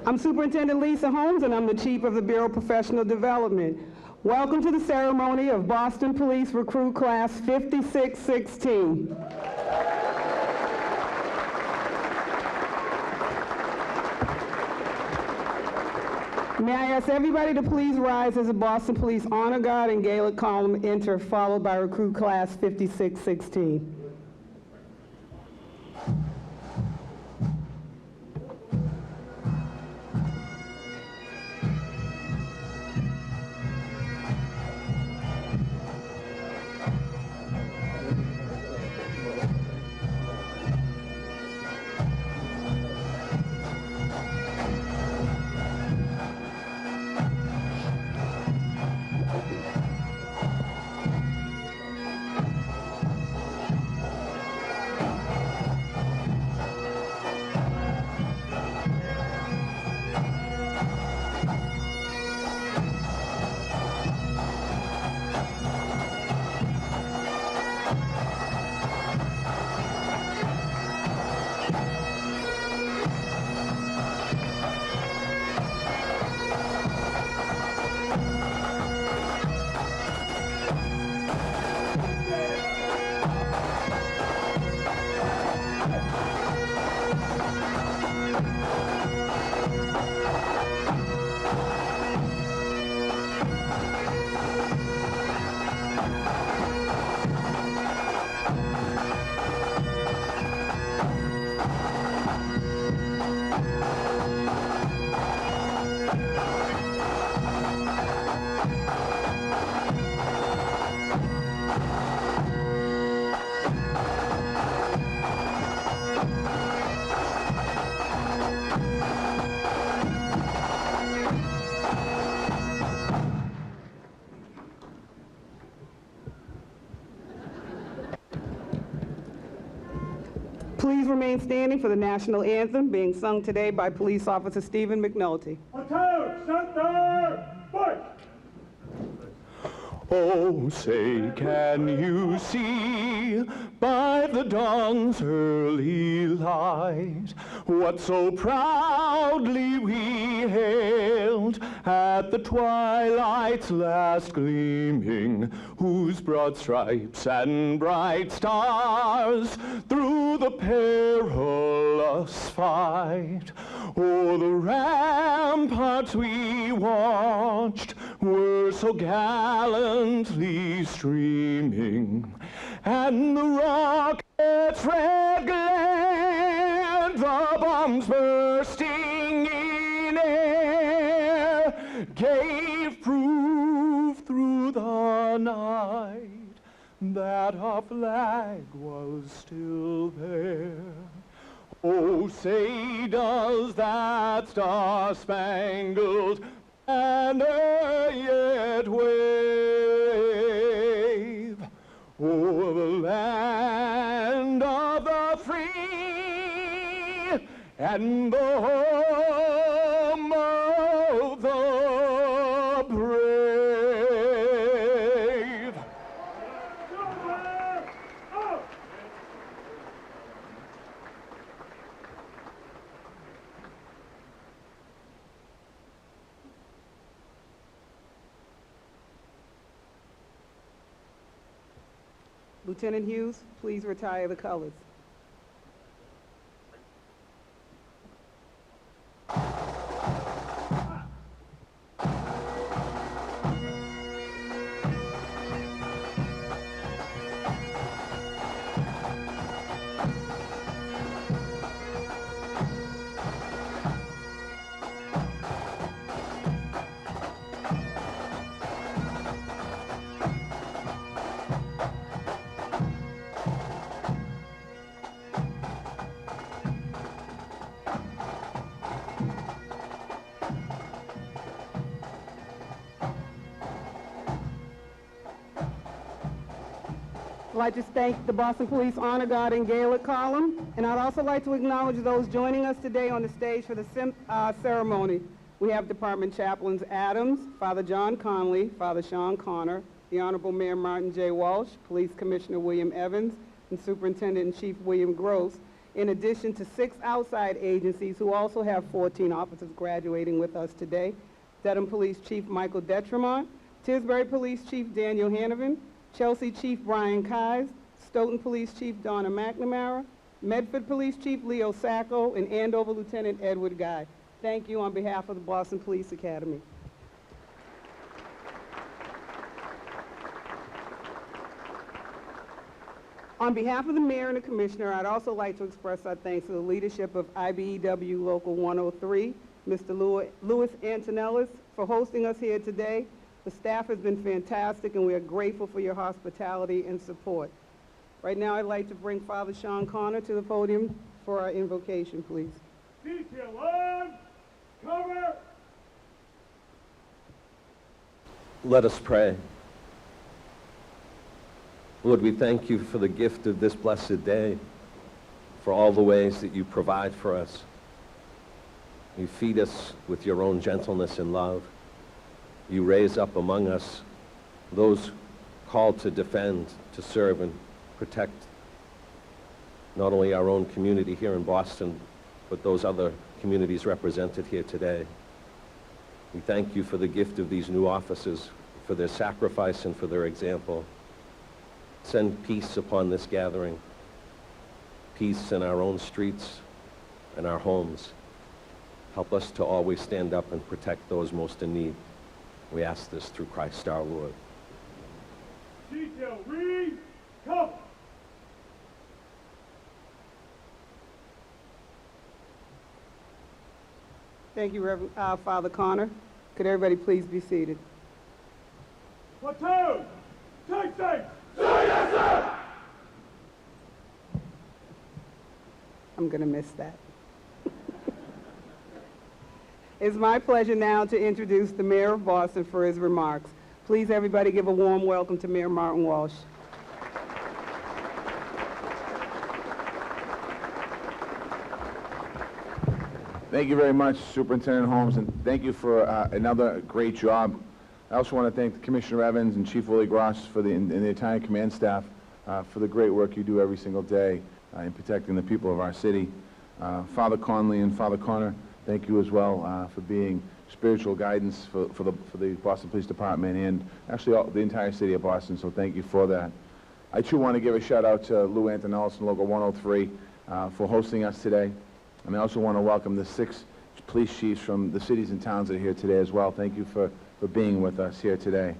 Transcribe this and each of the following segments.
I'm Superintendent Lisa Holmes, and I'm the Chief of the Bureau of Professional Development. Welcome to the ceremony of Boston Police Recruit Class 5616. May I ask everybody to please rise as the Boston Police Honor Guard and Gaelic column enter, followed by Recruit Class 5616. Please remain standing for the national anthem being sung today by Police Officer Stephen McNulty. Oh, say, can you see by the dawn's early light what so proudly we hailed at the twilight's last gleaming, whose broad stripes and bright stars through the perilous fight o'er the ramparts we watched were so gallantly streaming, and the rocket's red glare, the bombs bursting in air, gave proof through the night that our flag was still there. Oh, say, does that star-spangled banner yet wave o'er the land of the free and the home of the brave? Lieutenant Hughes, please retire the colors. I'd like to thank the Boston Police Honor Guard and Gaelic column, and I'd also like to acknowledge those joining us today on the stage for the ceremony. We have Department Chaplains Adams, Father John Conley, Father Sean Connor, the Honorable Mayor Martin J. Walsh, Police Commissioner William Evans, and Superintendent-in-Chief William Gross, in addition to 6 outside agencies who also have 14 officers graduating with us today. Dedham Police Chief Michael Detremont, Tisbury Police Chief Daniel Hanovan, Chelsea Chief Brian Keyes, Stoughton Police Chief Donna McNamara, Medford Police Chief Leo Sacco, and Andover Lieutenant Edward Guy. Thank you on behalf of the Boston Police Academy. On behalf of the Mayor and the Commissioner, I'd also like to express our thanks to the leadership of IBEW Local 103, Mr. Louis Antonellis, for hosting us here today. The staff has been fantastic, and we are grateful for your hospitality and support. Right now, I'd like to bring Father Sean Connor to the podium for our invocation, please. Detail on, cover. Let us pray. Lord, we thank you for the gift of this blessed day, for all the ways that you provide for us. You feed us with your own gentleness and love. You raise up among us those called to defend, to serve, and protect not only our own community here in Boston, but those other communities represented here today. We thank you for the gift of these new officers, for their sacrifice and for their example. Send peace upon this gathering, peace in our own streets and our homes. Help us to always stand up and protect those most in need. We ask this through Christ our Lord. Detail, read, cover. Thank you, Reverend Father Connor. Could everybody please be seated? Platoon, take safe. I'm going to miss that. It's my pleasure now to introduce the Mayor of Boston for his remarks. Please, everybody, give a warm welcome to Mayor Martin Walsh. Thank you very much, Superintendent Holmes, and thank you for another great job. I also want to thank Commissioner Evans and Chief Willie Gross and the entire command staff for the great work you do every single day in protecting the people of our city. Father Conley and Father Connor, thank you as well for being spiritual guidance for the Boston Police Department and actually the entire city of Boston, so thank you for that. I too want to give a shout out to Lou Antonellis and Local 103 for hosting us today. And I also want to welcome the 6 police chiefs from the cities and towns that are here today as well. Thank you for being with us here today.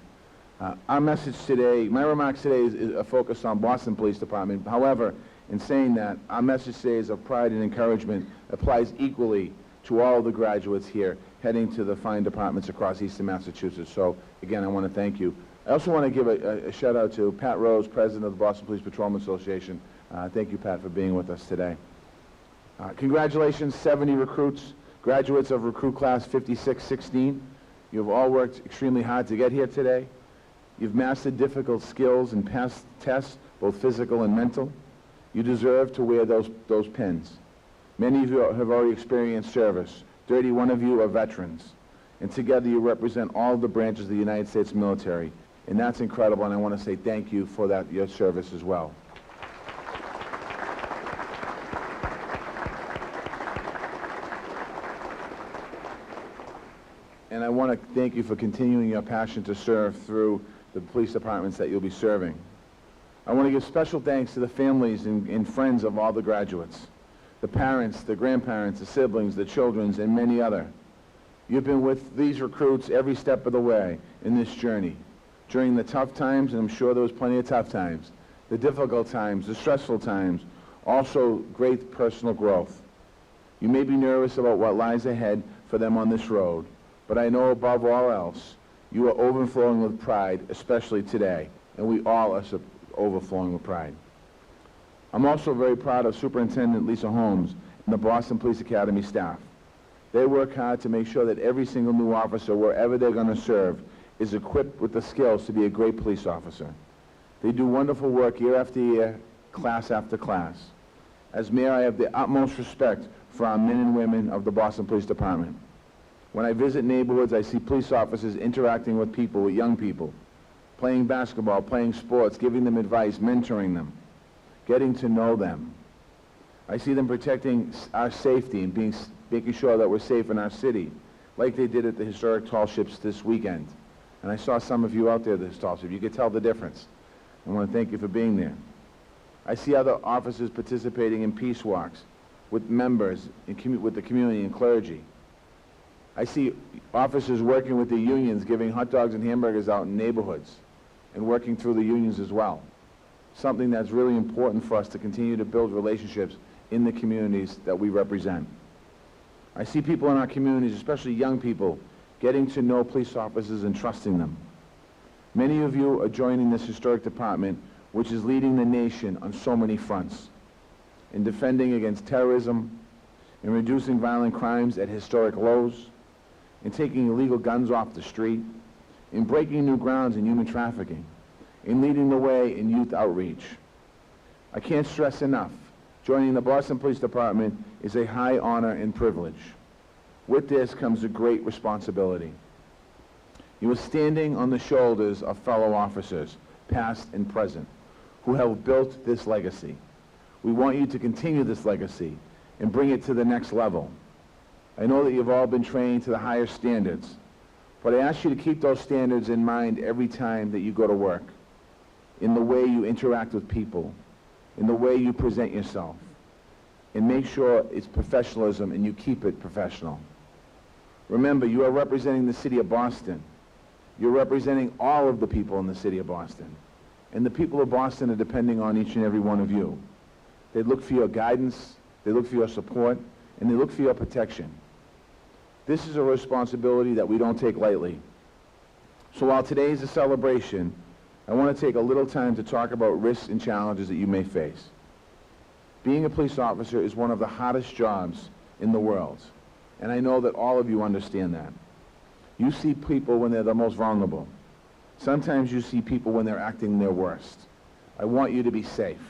Our message today, my remarks today is focused on Boston Police Department. However, in saying that, our message today is of pride and encouragement applies equally to all of the graduates here heading to the fine departments across Eastern Massachusetts. So, again, I want to thank you. I also want to give a shout out to Pat Rose, President of the Boston Police Patrolman Association. Thank you, Pat, for being with us today. Congratulations, 70 recruits, graduates of recruit class 5616. You have all worked extremely hard to get here today. You've mastered difficult skills and passed tests, both physical and mental. You deserve to wear those pins. Many of you have already experienced service. 31 of you are veterans. And together you represent all the branches of the United States military. And that's incredible, and I want to say thank you for that, your service as well. And I want to thank you for continuing your passion to serve through the police departments that you'll be serving. I want to give special thanks to the families and friends of all the graduates, the parents, the grandparents, the siblings, the children, and many other. You've been with these recruits every step of the way in this journey, during the tough times, and I'm sure there was plenty of tough times, the difficult times, the stressful times, also great personal growth. You may be nervous about what lies ahead for them on this road, but I know above all else, you are overflowing with pride, especially today, and we all are overflowing with pride. I'm also very proud of Superintendent Lisa Holmes and the Boston Police Academy staff. They work hard to make sure that every single new officer, wherever they're going to serve, is equipped with the skills to be a great police officer. They do wonderful work year after year, class after class. As mayor, I have the utmost respect for our men and women of the Boston Police Department. When I visit neighborhoods, I see police officers interacting with people, with young people, playing basketball, playing sports, giving them advice, mentoring them, getting to know them. I see them protecting our safety and making sure that we're safe in our city, like they did at the historic tall ships this weekend. And I saw some of you out there at this tall ship. You could tell the difference. I want to thank you for being there. I see other officers participating in peace walks with members, with the community and clergy. I see officers working with the unions, giving hot dogs and hamburgers out in neighborhoods and working through the unions as well. Something that's really important for us to continue to build relationships in the communities that we represent. I see people in our communities, especially young people, getting to know police officers and trusting them. Many of you are joining this historic department, which is leading the nation on so many fronts, in defending against terrorism, in reducing violent crimes at historic lows, in taking illegal guns off the street, in breaking new grounds in human trafficking, in leading the way in youth outreach. I can't stress enough, joining the Boston Police Department is a high honor and privilege. With this comes a great responsibility. You are standing on the shoulders of fellow officers, past and present, who have built this legacy. We want you to continue this legacy and bring it to the next level. I know that you've all been trained to the higher standards, but I ask you to keep those standards in mind every time that you go to work, in the way you interact with people, in the way you present yourself, and make sure it's professionalism and you keep it professional. Remember, you are representing the city of Boston. You're representing all of the people in the city of Boston. And the people of Boston are depending on each and every one of you. They look for your guidance, they look for your support, and they look for your protection. This is a responsibility that we don't take lightly. So while today is a celebration, I want to take a little time to talk about risks and challenges that you may face. Being a police officer is one of the hardest jobs in the world, and I know that all of you understand that. You see people when they're the most vulnerable. Sometimes you see people when they're acting their worst. I want you to be safe.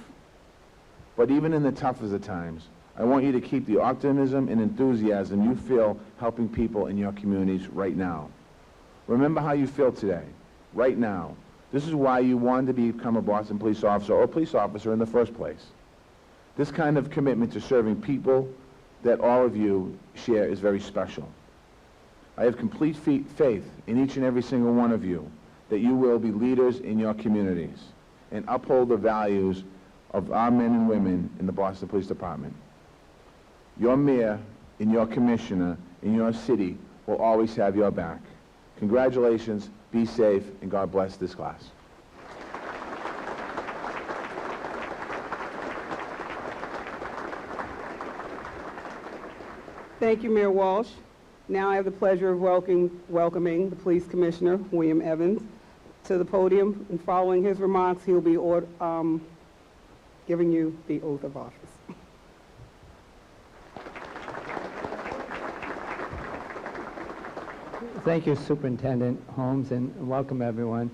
But even in the toughest of times, I want you to keep the optimism and enthusiasm you feel helping people in your communities right now. Remember how you feel today, right now. This is why you wanted to become a Boston police officer or a police officer in the first place. This kind of commitment to serving people that all of you share is very special. I have complete faith in each and every single one of you that you will be leaders in your communities and uphold the values of our men and women in the Boston Police Department. Your mayor and your commissioner in your city will always have your back. Congratulations, be safe, and God bless this class. Thank you, Mayor Walsh. Now I have the pleasure of welcoming the Police Commissioner, William Evans, to the podium, and following his remarks, he'll be giving you the oath of office. Thank you, Superintendent Holmes, and welcome everyone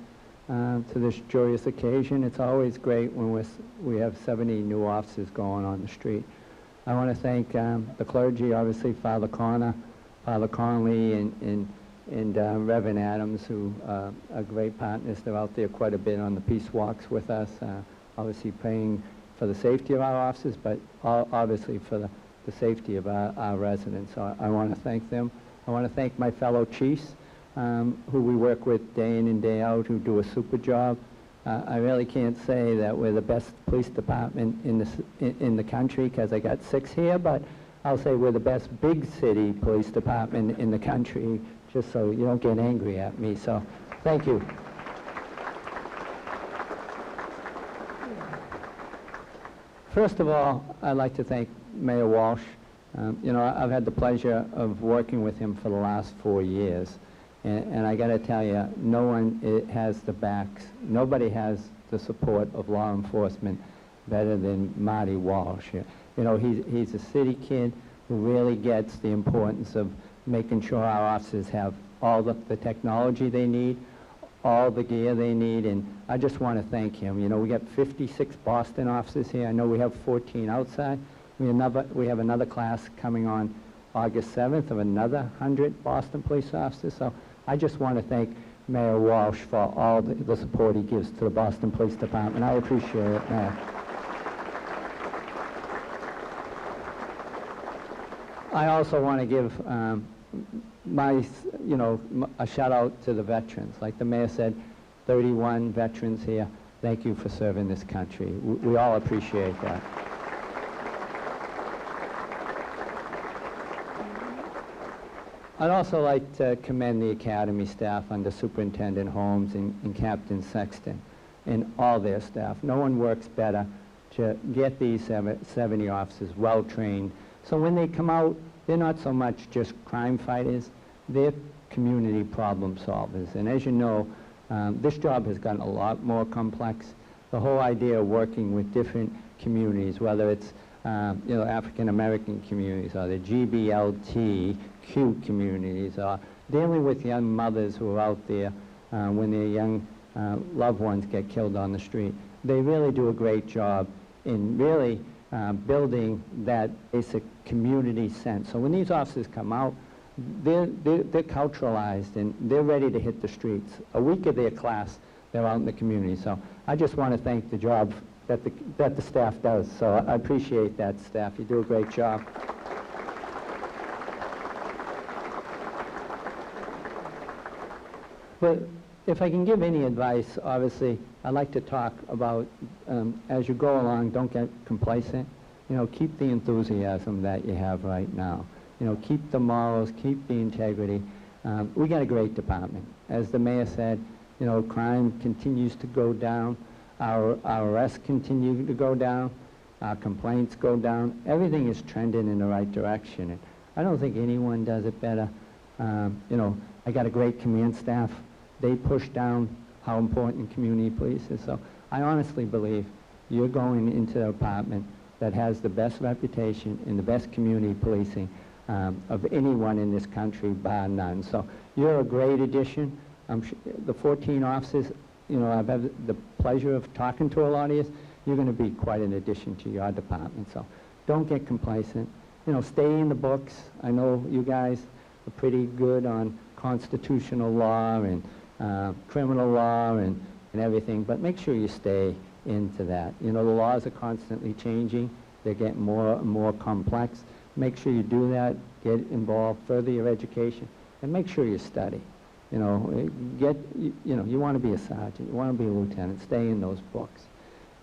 to this joyous occasion. It's always great when we have 70 new officers going on the street. I want to thank the clergy, obviously Father Connor, Father Conley, and Reverend Adams, who are great partners. They're out there quite a bit on the peace walks with us, obviously praying for the safety of our officers, but obviously for the safety of our residents. So I want to thank them. I want to thank my fellow chiefs who we work with day in and day out, who do a super job. I really can't say that we're the best police department in the country, because I got 6 here, but I'll say we're the best big city police department in the country, just so you don't get angry at me. So thank you. First of all, I'd like to thank Mayor Walsh. You know, I've had the pleasure of working with him for the last 4 years. And I got to tell you, no one has the backs, nobody has the support of law enforcement better than Marty Walsh. You know, he's a city kid who really gets the importance of making sure our officers have all the technology they need, all the gear they need, and I just want to thank him. You know, we got 56 Boston officers here. I know we have 14 outside. We have another class coming on August 7th of another 100 Boston police officers. So I just want to thank Mayor Walsh for all the support he gives to the Boston Police Department. I appreciate it, Mayor. I also want to give a shout out to the veterans. Like the mayor said, 31 veterans here. Thank you for serving this country. We all appreciate that. I'd also like to commend the Academy staff under Superintendent Holmes and Captain Sexton and all their staff. No one works better to get these 70 officers well-trained. So when they come out, they're not so much just crime fighters, they're community problem solvers. And as you know, this job has gotten a lot more complex. The whole idea of working with different communities, whether it's African American communities or the GBLTQ communities, or dealing with young mothers who are out there when their young loved ones get killed on the street. They really do a great job in really building that basic community sense. So when these officers come out, they're culturalized and they're ready to hit the streets. A week of their class, they're out in the community. So I just want to thank the job that the staff does. So I appreciate that, staff. You do a great job. But if I can give any advice, obviously, I'd like to talk about, as you go along, don't get complacent. Keep the enthusiasm that you have right now. Keep the morals, keep the integrity. We got a great department. As the mayor said, crime continues to go down. Our arrests continue to go down. Our complaints go down. Everything is trending in the right direction. And I don't think anyone does it better. I got a great command staff. They push down how important community police is. So I honestly believe you're going into a department that has the best reputation and the best community policing of anyone in this country, bar none. So you're a great addition. The 14 officers, I've had the pleasure of talking to a lot of you. You're going to be quite an addition to your department. So don't get complacent. Stay in the books. I know you guys are pretty good on constitutional law and criminal law and everything, but make sure you stay into that. The laws are constantly changing. They're getting more and more complex. Make sure you do that, get involved, further your education, and make sure you study. You want to be a sergeant, you want to be a lieutenant, stay in those books.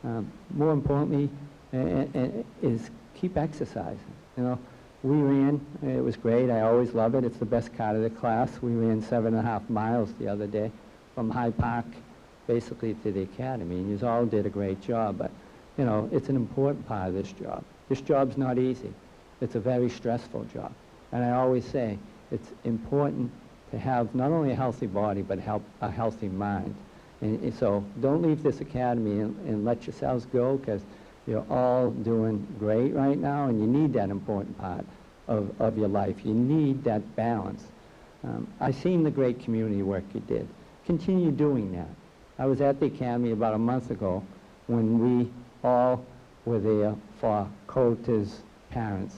More importantly is keep exercising. We ran, it was great, I always love it, it's the best part of the class. We ran 7.5 miles the other day from Hyde Park basically to the academy, and you all did a great job, but it's an important part of this job. This job's not easy. It's a very stressful job. And I always say it's important to have not only a healthy body, but a healthy mind. And so don't leave this academy and let yourselves go, because you're all doing great right now, and you need that important part of your life. You need that balance. I've seen the great community work you did. Continue doing that. I was at the academy about a month ago when we all were there for Coulter's parents.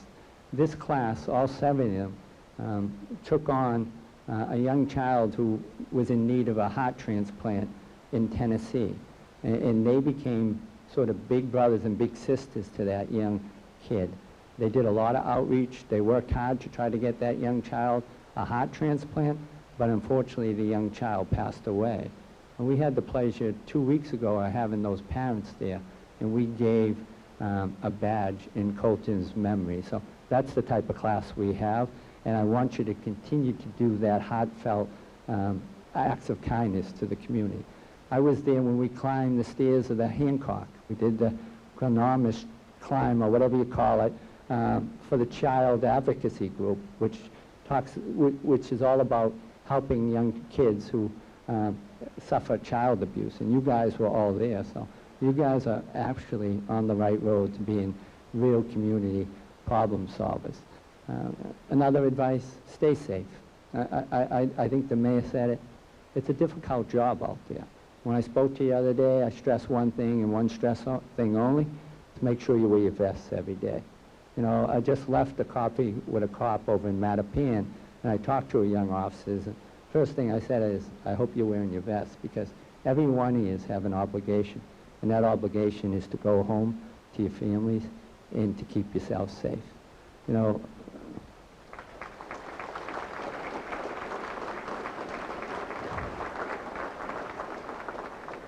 This class, all 7 of them, took on a young child who was in need of a heart transplant in Tennessee. And they became sort of big brothers and big sisters to that young kid. They did a lot of outreach. They worked hard to try to get that young child a heart transplant, but unfortunately the young child passed away. And we had the pleasure 2 weeks ago of having those parents there, and we gave a badge in Colton's memory. So that's the type of class we have, and I want you to continue to do that heartfelt acts of kindness to the community. I was there when we climbed the stairs of the Hancock. We did the enormous climb, or whatever you call it, for the child advocacy group, which is all about helping young kids who suffer child abuse, and you guys were all there. So you guys are actually on the right road to being real community problem solvers. Another advice, stay safe. I think the mayor said it. It's a difficult job out there. When I spoke to you the other day, I stressed one thing and one thing only, to make sure you wear your vests every day. I just left a copy with a cop over in Mattapan, and I talked to a young officers, and first thing I said is, I hope you're wearing your vest, because every one of you have an obligation, and that obligation is to go home to your families and to keep yourselves safe.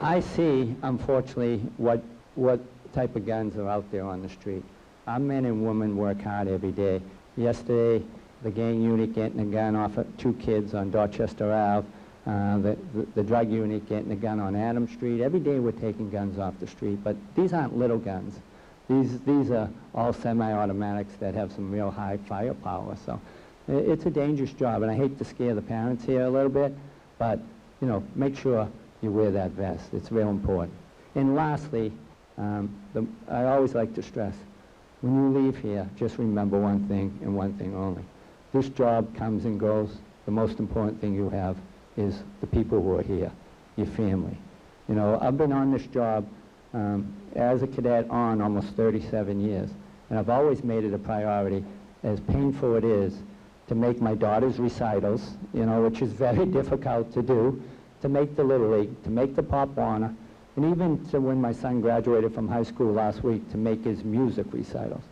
I see, unfortunately, what type of guns are out there on the street. Our men and women work hard every day. Yesterday, the gang unit getting a gun off of 2 kids on Dorchester Ave, the drug unit getting a gun on Adams Street. Every day we're taking guns off the street, but these aren't little guns. These are all semi-automatics that have some real high firepower. So it's a dangerous job, and I hate to scare the parents here a little bit, but you know, make sure you wear that vest. It's real important. And lastly, I always like to stress, when you leave here, just remember one thing and one thing only. This job comes and goes. The most important thing you have is the people who are here, your family. You know, I've been on this job as a cadet on almost 37 years, and I've always made it a priority, as painful it is, to make my daughter's recitals, you know, which is very difficult to do, to make the Little League, to make the Pop Warner, and even to when my son graduated from high school last week, to make his music recitals.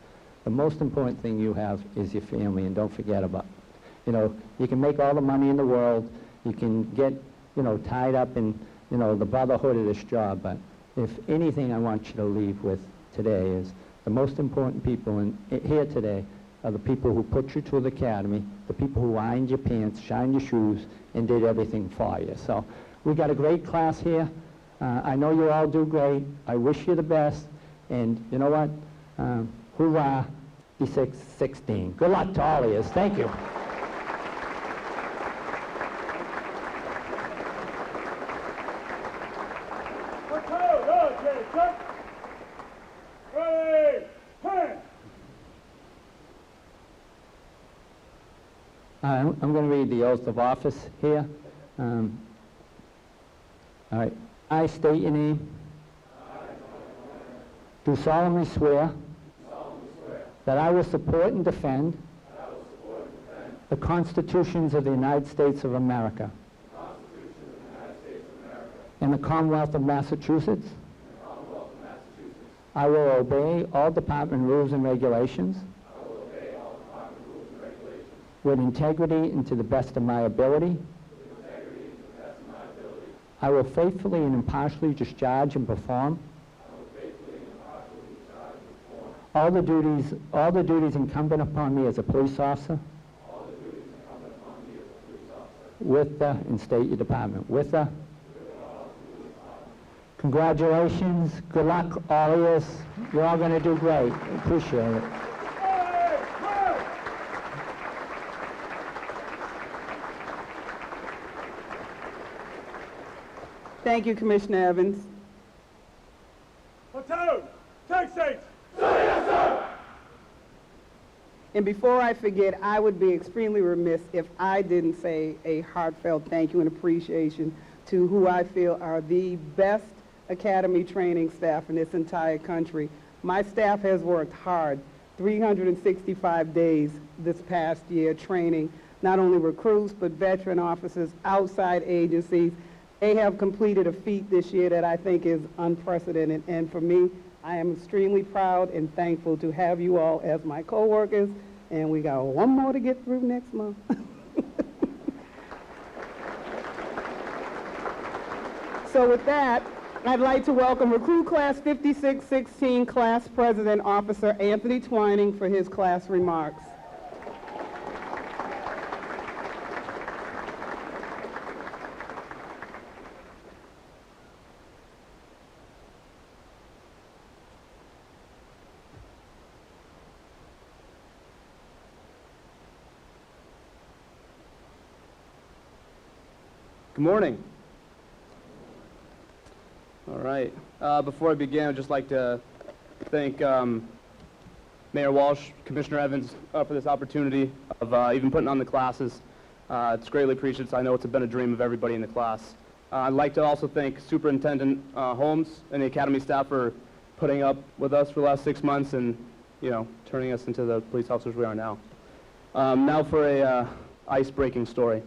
The most important thing you have is your family, and don't forget about it. You know, you can make all the money in the world, you can get, you know, tied up in, you know, the brotherhood of this job, but if anything I want you to leave with today is the most important people here today are the people who put you to the academy, the people who ironed your pants, shined your shoes, and did everything for you. So we got a great class here. I know you all do great. I wish you the best. And you know what? Hoorah, 16. Good luck to all of you. Thank you. I'm going to read the oath of office here. All right. I state your name. Do solemnly swear that I will support and defend the constitutions of the United States of America and the Commonwealth of Massachusetts. I will obey all department rules and regulations with integrity and to the best of my ability. I will faithfully and impartially discharge and perform all the duties incumbent upon me as a police officer with the, and state your department, with the. Congratulations, good luck all of you. You're all going to do great. Appreciate it. Thank you, Commissioner Evans. Platoon, take seats. And before I forget, I would be extremely remiss if I didn't say a heartfelt thank you and appreciation to who I feel are the best academy training staff in this entire country. My staff has worked hard, 365 days this past year, training not only recruits, but veteran officers, outside agencies. They have completed a feat this year that I think is unprecedented, and for me, I am extremely proud and thankful to have you all as my co-workers, and we got one more to get through next month. So with that, I'd like to welcome Recruit Class 5616 Class President Officer Anthony Twining for his class remarks. Good morning. All right. Before I begin, I'd just like to thank Mayor Walsh, Commissioner Evans for this opportunity of even putting on the classes. It's greatly appreciated. I know it's been a dream of everybody in the class. I'd like to also thank Superintendent Holmes and the Academy staff for putting up with us for the last 6 months and, you know, turning us into the police officers we are now. Now for a ice-breaking story.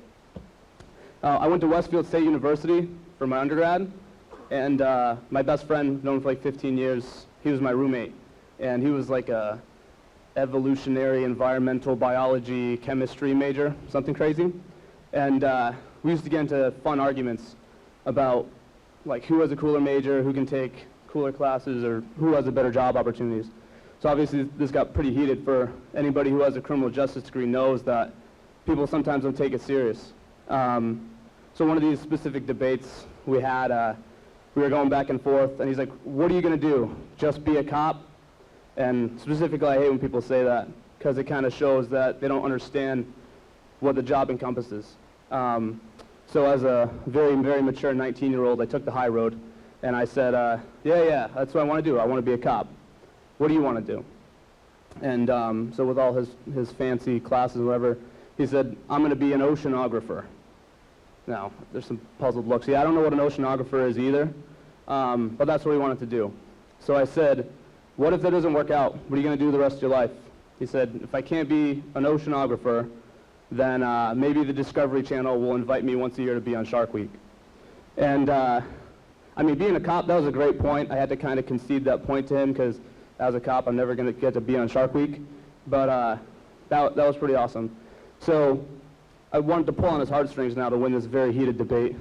I went to Westfield State University for my undergrad, and my best friend, known for like 15 years, he was my roommate, and he was like a evolutionary, environmental biology, chemistry major, something crazy, and we used to get into fun arguments about like who has a cooler major, who can take cooler classes, or who has a better job opportunities. So obviously this got pretty heated. For anybody who has a criminal justice degree knows that people sometimes don't take it serious. So one of these specific debates we had, we were going back and forth, and he's like, what are you going to do? Just be a cop? And specifically, I hate when people say that, because it kind of shows that they don't understand what the job encompasses. So as a very, very mature 19-year-old, I took the high road, and I said, yeah, that's what I want to do. I want to be a cop. What do you want to do? And so with all his fancy classes or whatever, he said, I'm going to be an oceanographer. Now, there's some puzzled looks. Yeah, I don't know what an oceanographer is either, but that's what he wanted to do. So I said, what if that doesn't work out? What are you going to do the rest of your life? He said, if I can't be an oceanographer, then maybe the Discovery Channel will invite me once a year to be on Shark Week. And I mean, being a cop, that was a great point. I had to kind of concede that point to him, because as a cop, I'm never going to get to be on Shark Week. But that was pretty awesome. So I wanted to pull on his heartstrings now to win this very heated debate.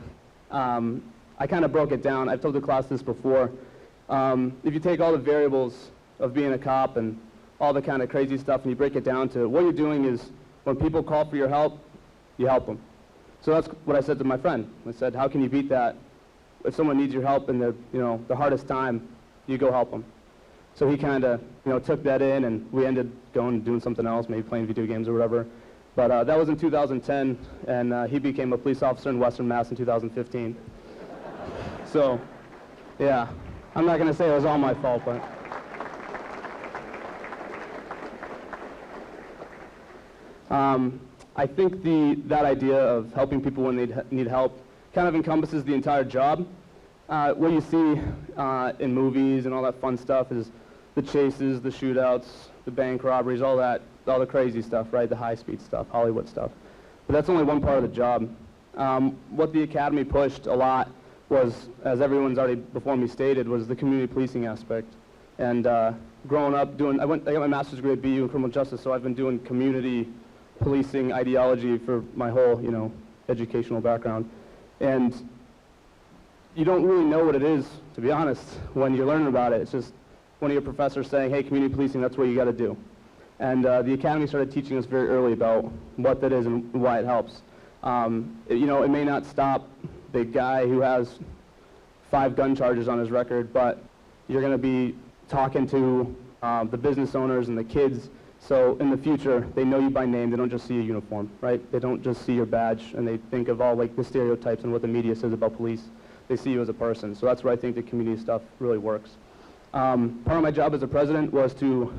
I kind of broke it down. I've told the class this before. If you take all the variables of being a cop and all the kind of crazy stuff and you break it down to what you're doing is when people call for your help, you help them. So that's what I said to my friend. I said, how can you beat that? If someone needs your help in the hardest time, you go help them. So he kind of took that in, and we ended going and doing something else, maybe playing video games or whatever. But that was in 2010, and he became a police officer in Western Mass in 2015. So, yeah, I'm not going to say it was all my fault, but... I think that idea of helping people when they need help kind of encompasses the entire job. What you see in movies and all that fun stuff is the chases, the shootouts, the bank robberies, all the crazy stuff, right? The high-speed stuff, Hollywood stuff. But that's only one part of the job. What the Academy pushed a lot was, as everyone's already before me stated, was the community policing aspect. And growing up I got my master's degree at BU in criminal justice, so I've been doing community policing ideology for my whole, educational background. And you don't really know what it is, to be honest, when you're learning about it. It's just one of your professors saying, hey, community policing, that's what you got to do. And the Academy started teaching us very early about what that is and why it helps. It may not stop the guy who has 5 gun charges on his record, but you're going to be talking to the business owners and the kids. So in the future, they know you by name. They don't just see a uniform, right? They don't just see your badge and they think of all the stereotypes and what the media says about police. They see you as a person. So that's where I think the community stuff really works. Part of my job as a president was to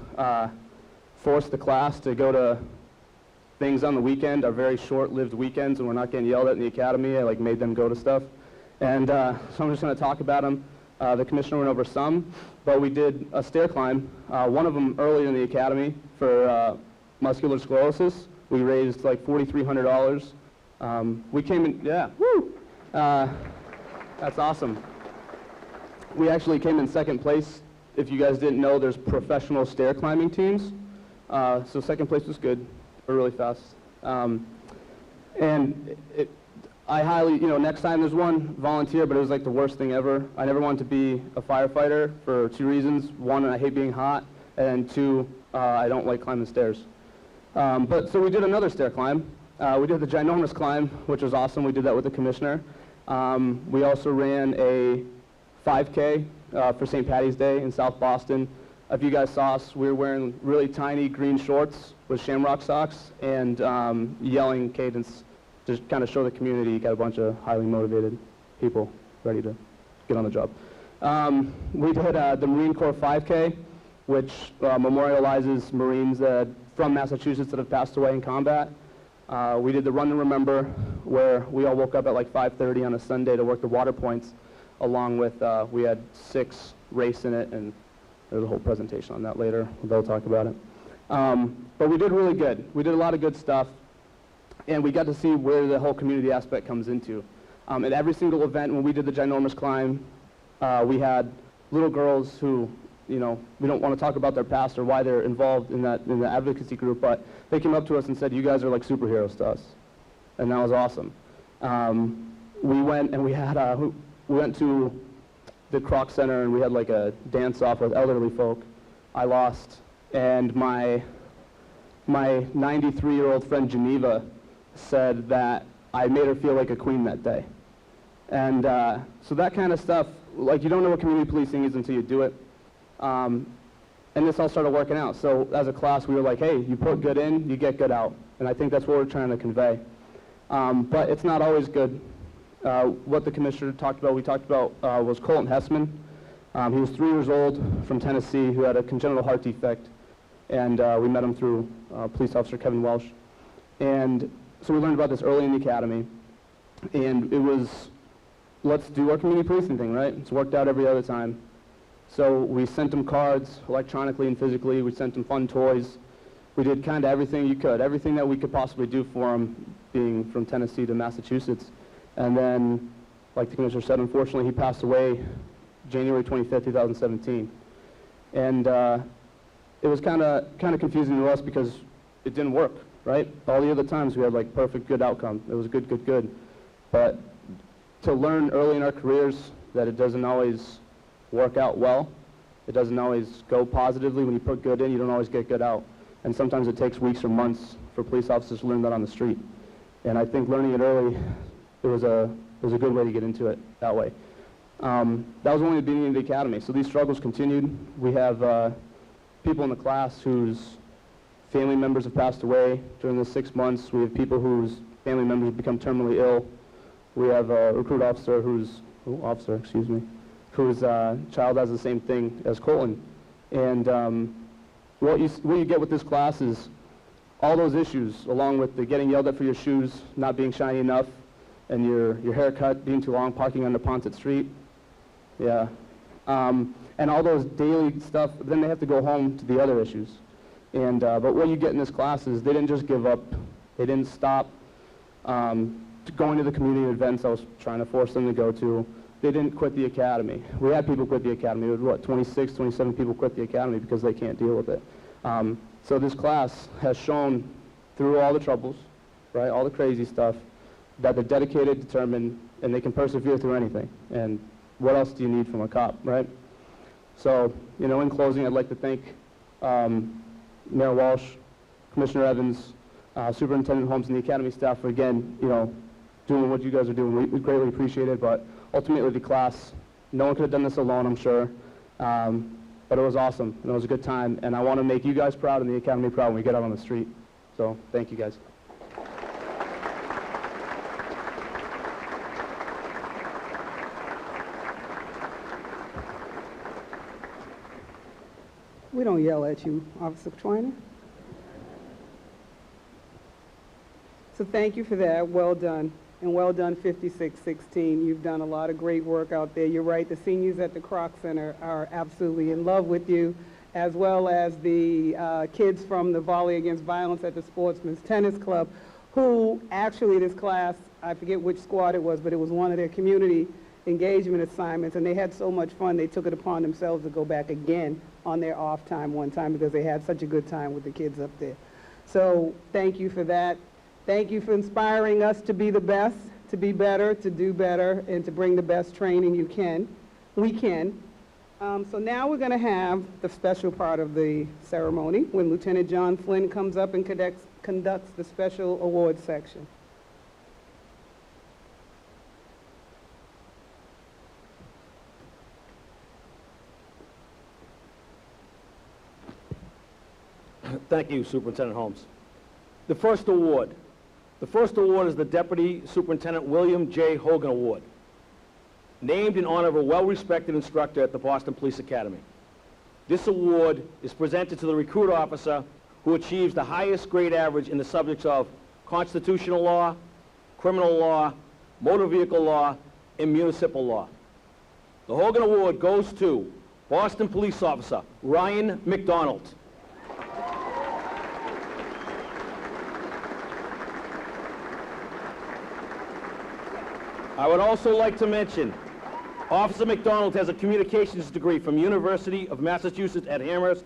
force the class to go to things on the weekend, our very short-lived weekends, and we're not getting yelled at in the academy. I made them go to stuff. And so I'm just going to talk about them. The commissioner went over some, but we did a stair climb. One of them early in the academy for muscular sclerosis. We raised $4,300. We came in, yeah, woo! That's awesome. We actually came in second place. If you guys didn't know, there's professional stair climbing teams. So second place was good. We're really fast. I highly, next time there's one, volunteer, but it was the worst thing ever. I never wanted to be a firefighter for 2 reasons. 1, I hate being hot, and 2, I don't like climbing stairs. So we did another stair climb. We did the ginormous climb, which was awesome. We did that with the commissioner. We also ran a 5K for St. Patty's Day in South Boston. If you guys saw us, we were wearing really tiny green shorts with shamrock socks and yelling cadence to kind of show the community you got a bunch of highly motivated people ready to get on the job. We did the Marine Corps 5K, which memorializes Marines from Massachusetts that have passed away in combat. We did the Run to Remember, where we all woke up at 5:30 on a Sunday to work the water points, along with, we had 6 race in it, and there's a whole presentation on that later. They'll talk about it. But we did really good. We did a lot of good stuff, and we got to see where the whole community aspect comes into. At every single event, when we did the ginormous climb, we had little girls who, we don't want to talk about their past or why they're involved in the advocacy group, but they came up to us and said, you guys are like superheroes to us. And that was awesome. We went and we we went to the Croc Center and we had like a dance-off with elderly folk. I lost, and my 93-year-old friend Geneva said that I made her feel like a queen that day. And so that kind of stuff, like you don't know what community policing is until you do it. And this all started working out. So as a class, we were like, hey, you put good in, you get good out. And I think that's what we're trying to convey. But it's not always good. What the commissioner talked about, was Colton Hessman. He was 3 years old from Tennessee who had a congenital heart defect. And we met him through police officer Kevin Walsh. And so we learned about this early in the academy. And it was, let's do our community policing thing, right? It's worked out every other time. So we sent them cards electronically and physically. We sent them fun toys. We did kind of everything you could, everything that we could possibly do for them, being from Tennessee to Massachusetts. And then, like the commissioner said, unfortunately, he passed away January 25th, 2017. And it was kind of confusing to us because it didn't work, right? All the other times we had like perfect good outcome. It was good. But to learn early in our careers that it doesn't always work out well, it doesn't always go positively. When you put good in, you don't always get good out. And sometimes it takes weeks or months for police officers to learn that on the street. And I think learning it early, it was a good way to get into it that way. That was only the beginning of the academy. So these struggles continued. We have people in the class whose family members have passed away during the 6 months. We have people whose family members have become terminally ill. We have a recruit officer whose child has the same thing as Colton. And what you get with this class is all those issues, along with the getting yelled at for your shoes not being shiny enough, and your haircut being too long, parking on the Ponset Street. Yeah. And all those daily stuff, then they have to go home to the other issues. And but what you get in this class is they didn't just give up. They didn't stop going to the community events I was trying to force them to go to. They didn't quit the academy. We had people quit the academy. It was, 26, 27 people quit the academy because they can't deal with it. So this class has shown through all the troubles, right, all the crazy stuff, that they're dedicated, determined, and they can persevere through anything. And what else do you need from a cop, right? So, in closing, I'd like to thank Mayor Walsh, Commissioner Evans, Superintendent Holmes, and the academy staff for, again, doing what you guys are doing. We greatly appreciate it, but ultimately the class, no one could have done this alone, I'm sure. But it was awesome, and it was a good time, and I want to make you guys proud and the academy proud when we get out on the street. So, thank you guys. We don't yell at you, Officer Twiner. So thank you for that. Well done. And well done, 5616. You've done a lot of great work out there. You're right, the seniors at the Croc Center are absolutely in love with you, as well as the kids from the Volley Against Violence at the Sportsman's Tennis Club, who actually this class, I forget which squad it was, but it was one of their community engagement assignments, and they had so much fun, they took it upon themselves to go back again on their off time one time because they had such a good time with the kids up there. So thank you for that. Thank you for inspiring us to be the best, to be better, to do better, and to bring the best training you can. We can. So now we're going to have the special part of the ceremony when Lieutenant John Flynn comes up and conducts the special awards section. Thank you, Superintendent Holmes. The first award is the Deputy Superintendent William J. Hogan Award, named in honor of a well-respected instructor at the Boston Police Academy. This award is presented to the recruit officer who achieves the highest grade average in the subjects of constitutional law, criminal law, motor vehicle law, and municipal law. The Hogan Award goes to Boston Police Officer Ryan McDonald. I would also like to mention, Officer McDonald has a communications degree from University of Massachusetts at Amherst,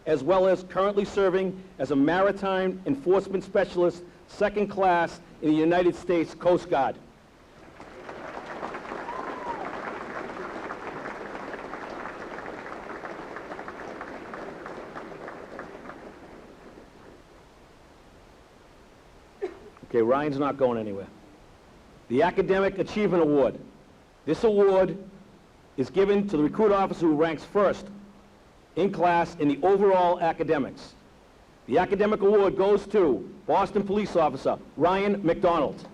as well as currently serving as a maritime enforcement specialist, second class in the United States Coast Guard. Okay, Ryan's not going anywhere. The Academic Achievement Award. This award is given to the recruit officer who ranks first in class in the overall academics. The academic award goes to Boston Police Officer Ryan McDonald.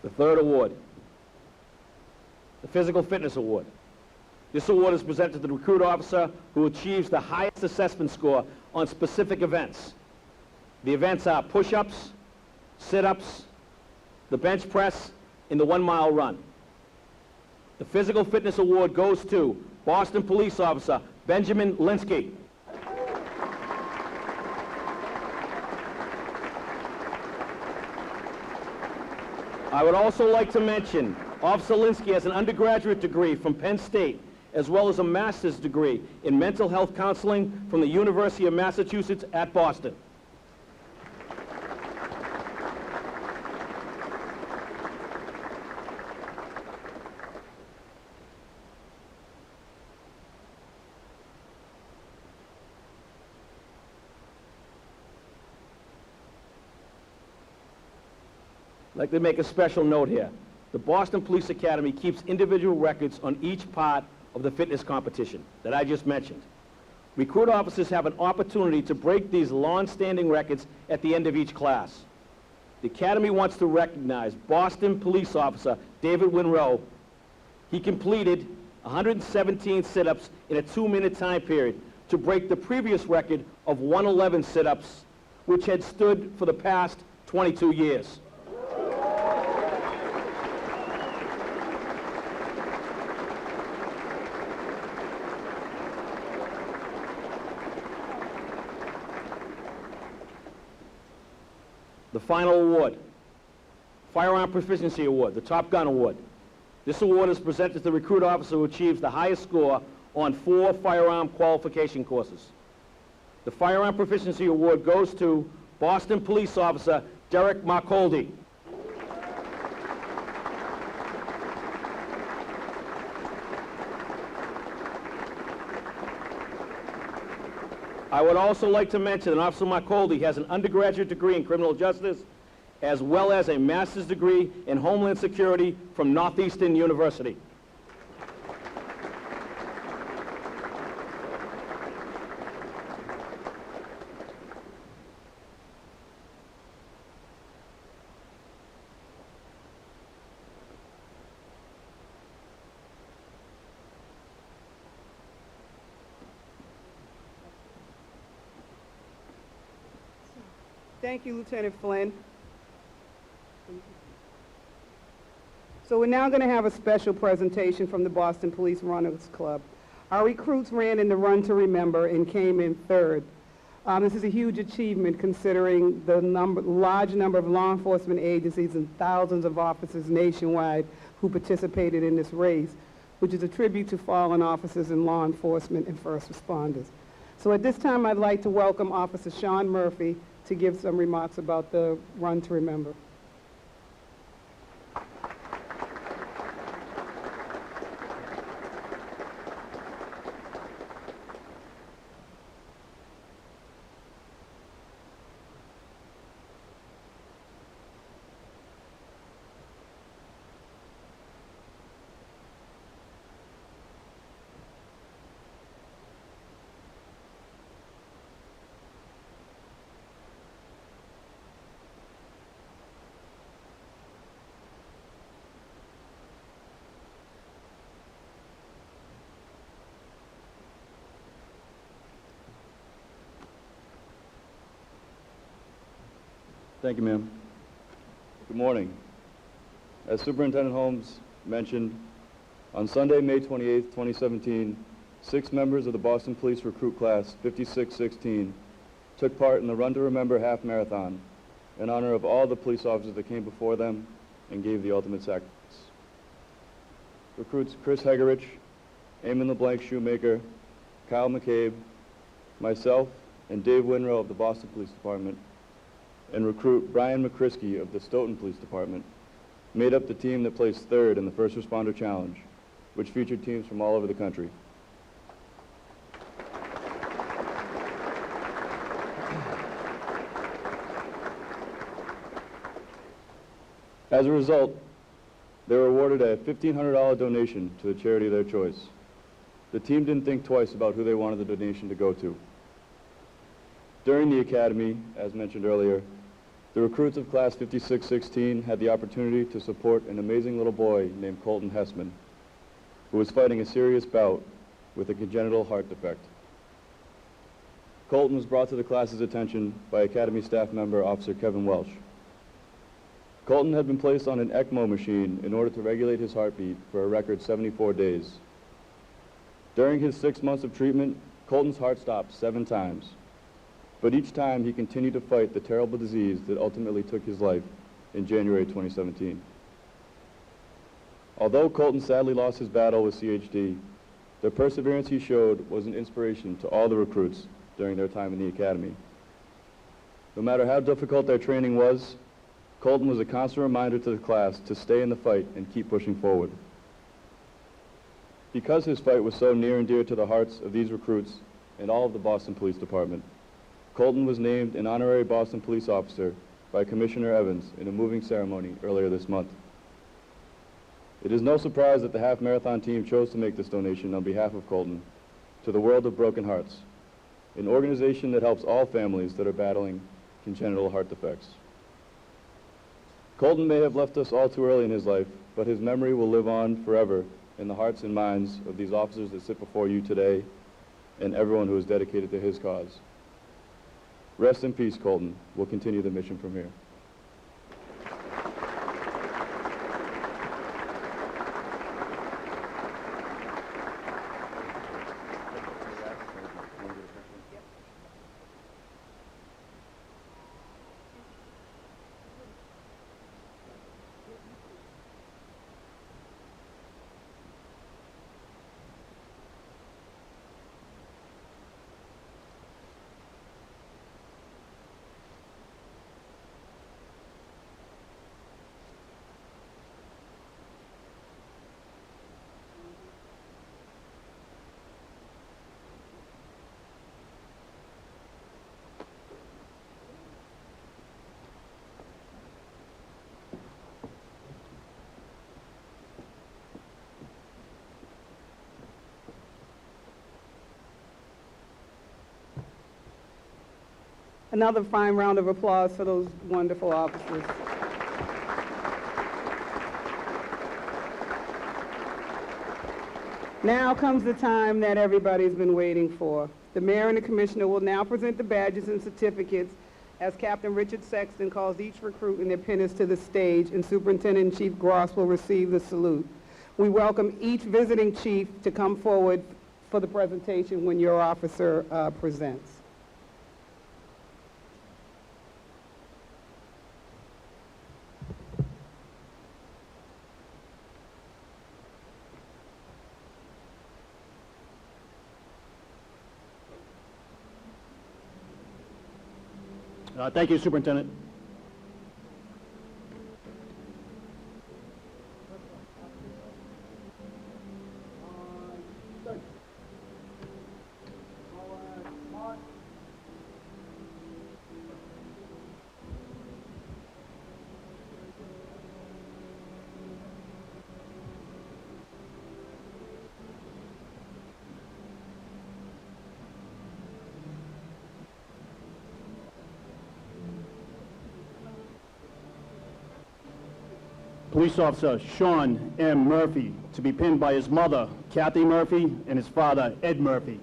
The third award, the Physical Fitness Award. This award is presented to the recruit officer who achieves the highest assessment score on specific events. The events are push-ups, sit-ups, the bench press, and the 1 mile run. The Physical Fitness Award goes to Boston Police Officer Benjamin Linsky. I would also like to mention Officer Linsky has an undergraduate degree from Penn State, as well as a master's degree in mental health counseling from the University of Massachusetts at Boston. I'd like to make a special note here. The Boston Police Academy keeps individual records on each part of the fitness competition that I just mentioned. Recruit officers have an opportunity to break these long-standing records at the end of each class. The Academy wants to recognize Boston Police Officer David Winrow. He completed 117 sit-ups in a 2-minute time period to break the previous record of 111 sit-ups, which had stood for the past 22 years. The final award, Firearm Proficiency Award, the Top Gun Award. This award is presented to the recruit officer who achieves the highest score on 4 firearm qualification courses. The Firearm Proficiency Award goes to Boston Police Officer Derek Marcoldi. I would also like to mention that Officer Marcoldi has an undergraduate degree in criminal justice, as well as a master's degree in Homeland Security from Northeastern University. Thank you, Lieutenant Flynn. So we're now going to have a special presentation from the Boston Police Runners Club. Our recruits ran in the Run to Remember and came in third. This is a huge achievement considering the large number of law enforcement agencies and thousands of officers nationwide who participated in this race, which is a tribute to fallen officers in law enforcement and first responders. So at this time, I'd like to welcome Officer Sean Murphy to give some remarks about the Run to Remember. Thank you, ma'am. Good morning. As Superintendent Holmes mentioned, on Sunday, May 28, 2017, 6 members of the Boston Police Recruit Class 5616 took part in the Run to Remember Half Marathon in honor of all the police officers that came before them and gave the ultimate sacrifice. Recruits Chris Hegerich, Eamon LeBlanc Shoemaker, Kyle McCabe, myself, and Dave Winrow of the Boston Police Department and recruit Brian McCrisky of the Stoughton Police Department made up the team that placed third in the First Responder Challenge, which featured teams from all over the country. As a result, they were awarded a $1,500 donation to the charity of their choice. The team didn't think twice about who they wanted the donation to go to. During the academy, as mentioned earlier, the recruits of Class 5616 had the opportunity to support an amazing little boy named Colton Hessman, who was fighting a serious bout with a congenital heart defect. Colton was brought to the class's attention by Academy staff member Officer Kevin Walsh. Colton had been placed on an ECMO machine in order to regulate his heartbeat for a record 74 days. During his 6 months of treatment, Colton's heart stopped 7 times, but each time he continued to fight the terrible disease that ultimately took his life in January 2017. Although Colton sadly lost his battle with CHD, the perseverance he showed was an inspiration to all the recruits during their time in the academy. No matter how difficult their training was, Colton was a constant reminder to the class to stay in the fight and keep pushing forward. Because his fight was so near and dear to the hearts of these recruits and all of the Boston Police Department, Colton was named an honorary Boston police officer by Commissioner Evans in a moving ceremony earlier this month. It is no surprise that the half marathon team chose to make this donation on behalf of Colton to the World of Broken Hearts, an organization that helps all families that are battling congenital heart defects. Colton may have left us all too early in his life, but his memory will live on forever in the hearts and minds of these officers that sit before you today and everyone who is dedicated to his cause. Rest in peace, Colton. We'll continue the mission from here. Another fine round of applause for those wonderful officers. Now comes the time that everybody's been waiting for. The mayor and the commissioner will now present the badges and certificates as Captain Richard Sexton calls each recruit and their pinners to the stage, and Superintendent-in-Chief Gross will receive the salute. We welcome each visiting chief to come forward for the presentation when your officer presents. Thank you, Superintendent. Police Officer Sean M. Murphy, to be pinned by his mother, Kathy Murphy, and his father, Ed Murphy.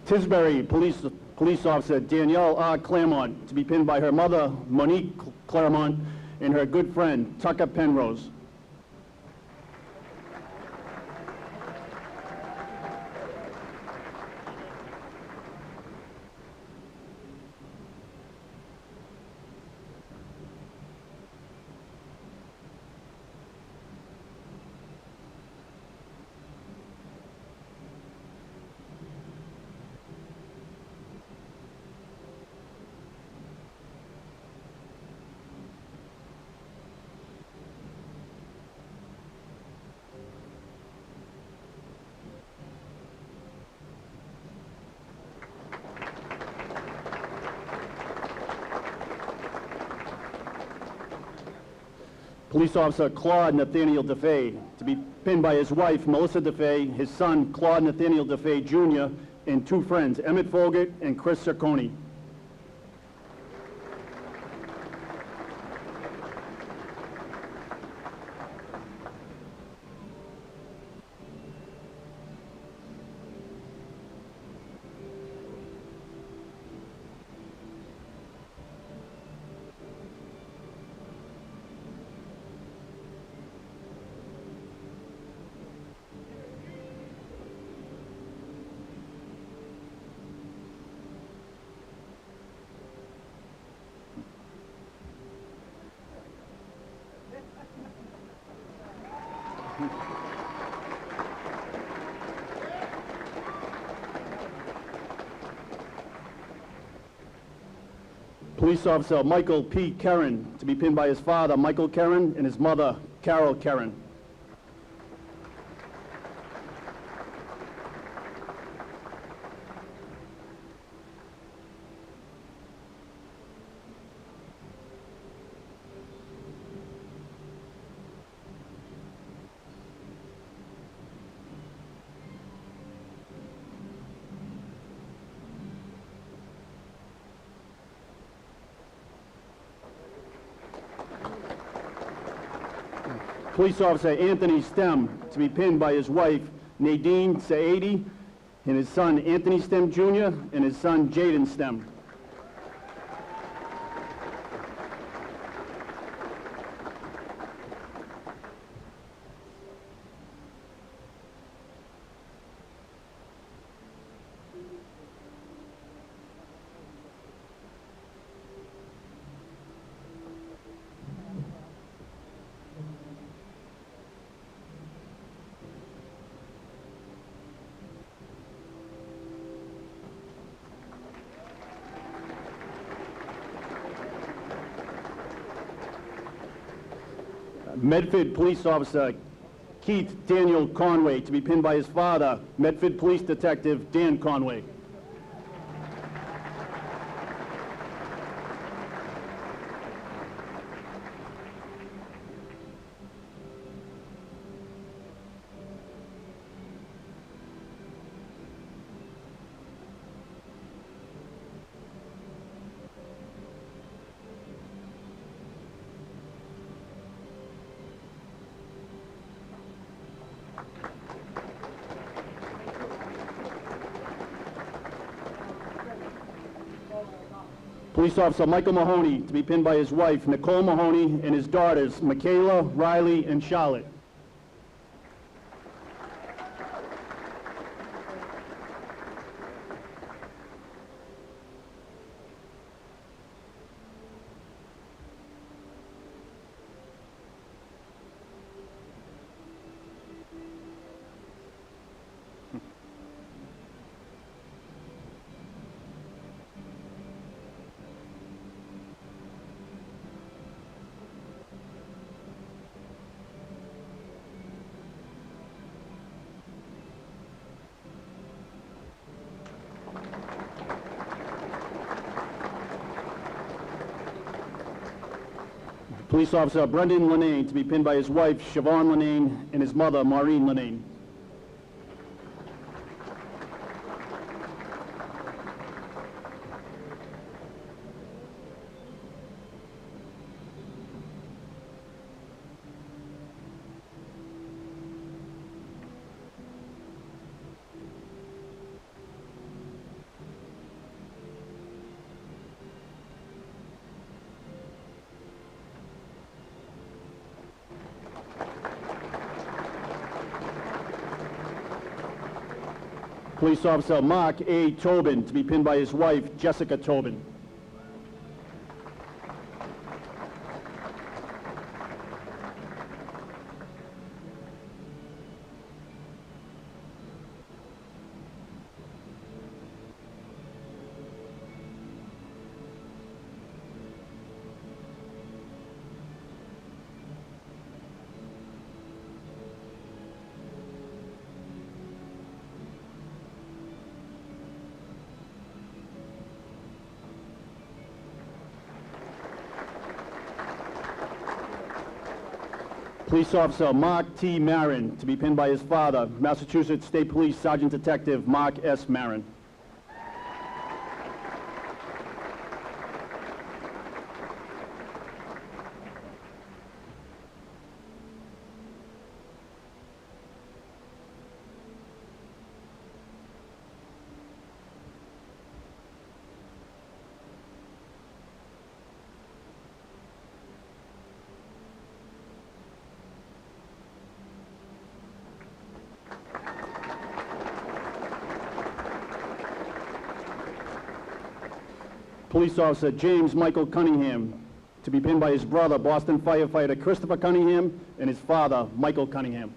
Tisbury Police Officer Danielle R. Claremont, to be pinned by her mother, Monique Claremont, and her good friend, Tucker Penrose. Police Officer Claude Nathaniel DeFay, to be pinned by his wife, Melissa DeFay, his son, Claude Nathaniel DeFay Jr., and two friends, Emmett Fogert and Chris Ciccone. Police Officer Michael P. Karen, to be pinned by his father, Michael Karen, and his mother, Carol Karen. Police Officer Anthony Stem, to be pinned by his wife, Nadine Saadi, and his son, Anthony Stem Jr., and his son, Jaden Stem. Medford Police Officer Keith Daniel Conway, to be pinned by his father, Medford Police Detective Dan Conway. Police Officer Michael Mahoney, to be pinned by his wife, Nicole Mahoney, and his daughters, Michaela, Riley, and Charlotte. Police Officer Brendan Lenane, to be pinned by his wife, Siobhan Lenane, and his mother, Maureen Lenane. Police Officer Mark A. Tobin, to be pinned by his wife, Jessica Tobin. Police Officer Mark T. Marin, to be pinned by his father, Massachusetts State Police Sergeant Detective Mark S. Marin. Police Officer James Michael Cunningham, to be pinned by his brother, Boston firefighter Christopher Cunningham, and his father, Michael Cunningham.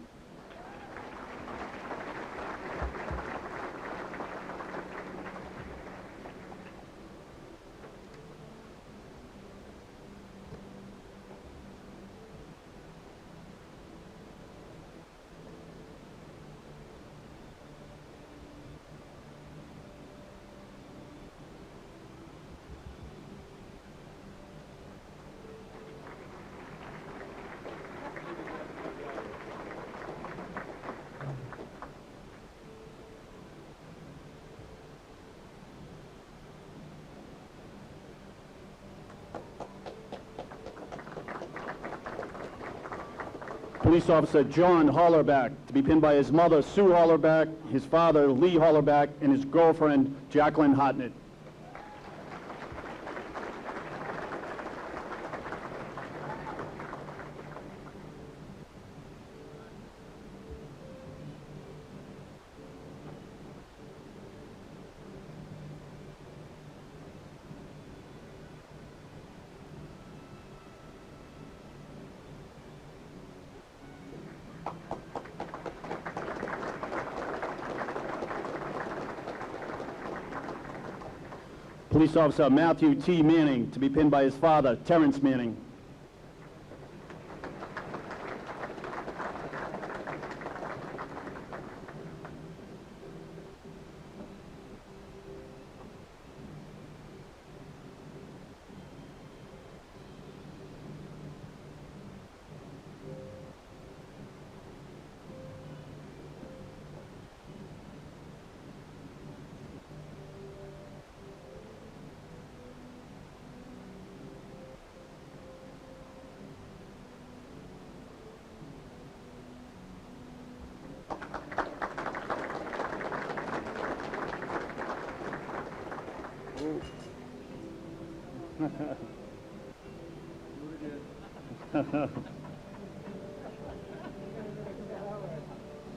Police Officer John Hollerback, to be pinned by his mother, Sue Hollerback, his father, Lee Hollerback, and his girlfriend, Jacqueline Hartnett. Police Officer Matthew T. Manning, to be pinned by his father, Terrence Manning.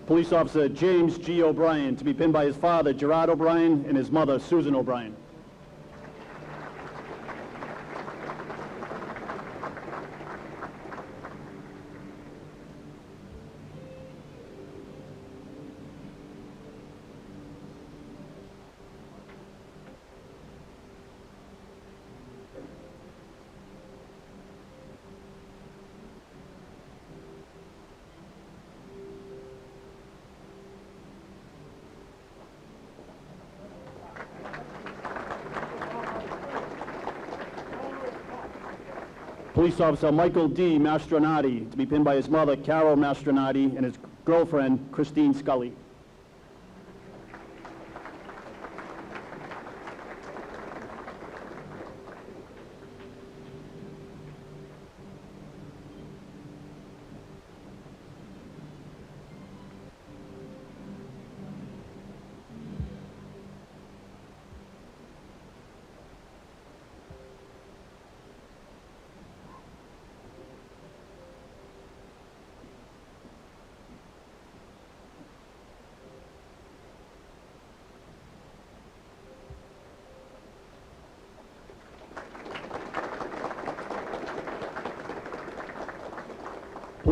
Police Officer James G. O'Brien, to be pinned by his father, Gerard O'Brien, and his mother, Susan O'Brien. Police Officer Michael D. Mastronati, to be pinned by his mother, Carol Mastronati, and his girlfriend, Christine Scully.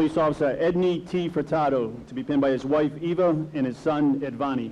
Police Officer Edney T. Furtado, to be pinned by his wife Eva and his son Edvani.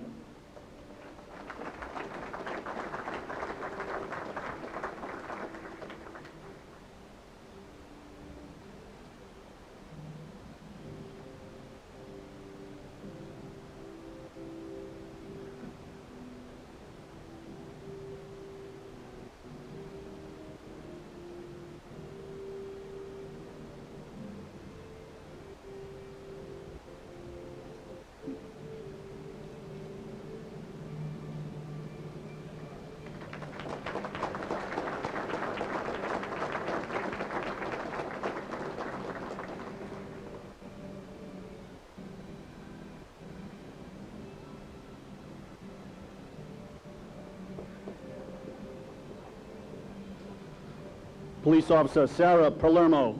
Police Officer Sarah Palermo,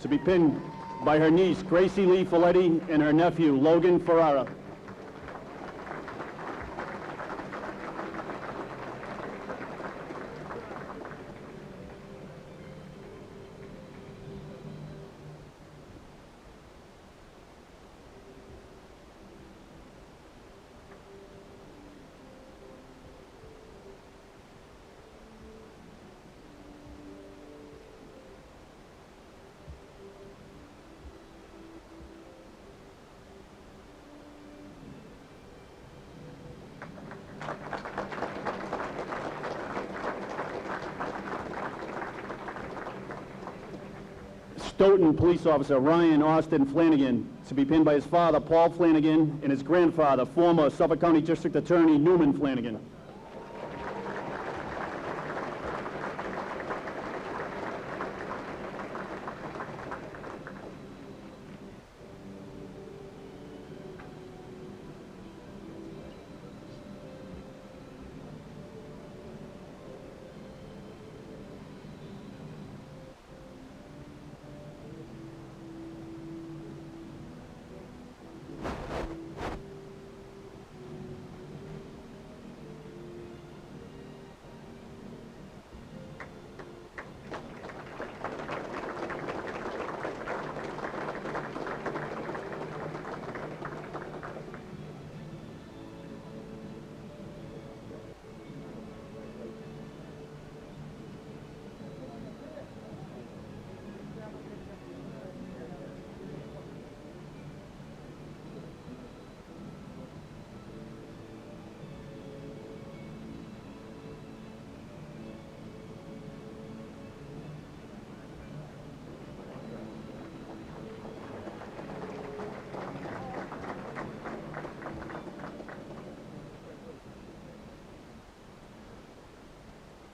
to be pinned by her niece Gracie Lee Folletti and her nephew Logan Ferrara. Stoughton Police Officer Ryan Austin Flanagan, to be pinned by his father, Paul Flanagan, and his grandfather, former Suffolk County District Attorney Newman Flanagan.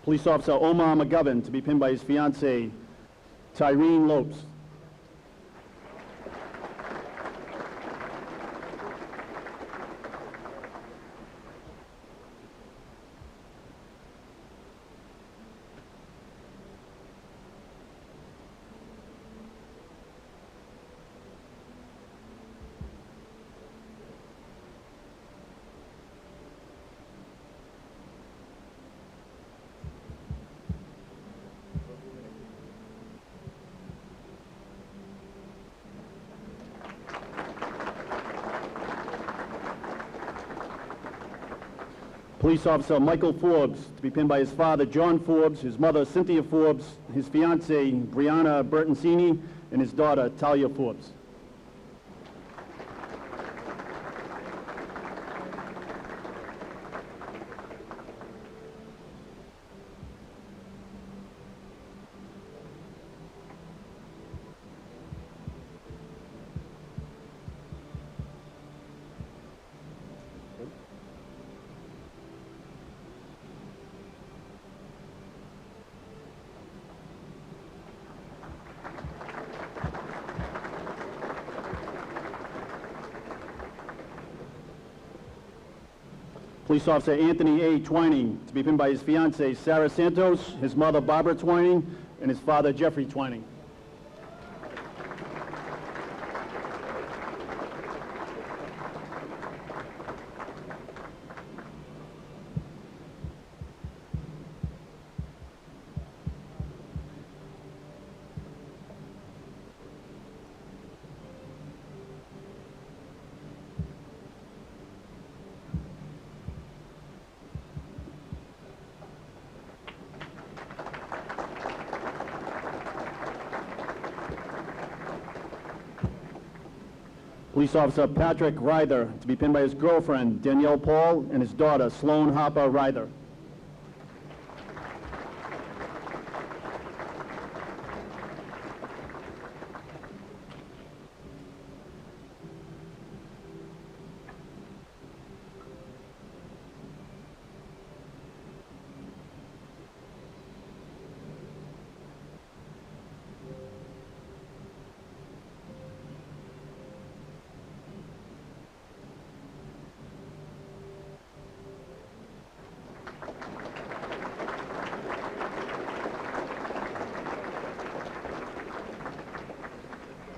Police Officer Omar McGovern, to be pinned by his fiancée, Tyrene Lopes. Police Officer Michael Forbes, to be pinned by his father, John Forbes, his mother, Cynthia Forbes, his fiancée, Brianna Bertoncini, and his daughter, Talia Forbes. Police Officer Anthony A. Twining, to be pinned by his fiancée, Sarah Santos, his mother, Barbara Twining, and his father, Jeffrey Twining. Police Officer Patrick Ryther, to be pinned by his girlfriend, Danielle Paul, and his daughter, Sloan Harper Ryther.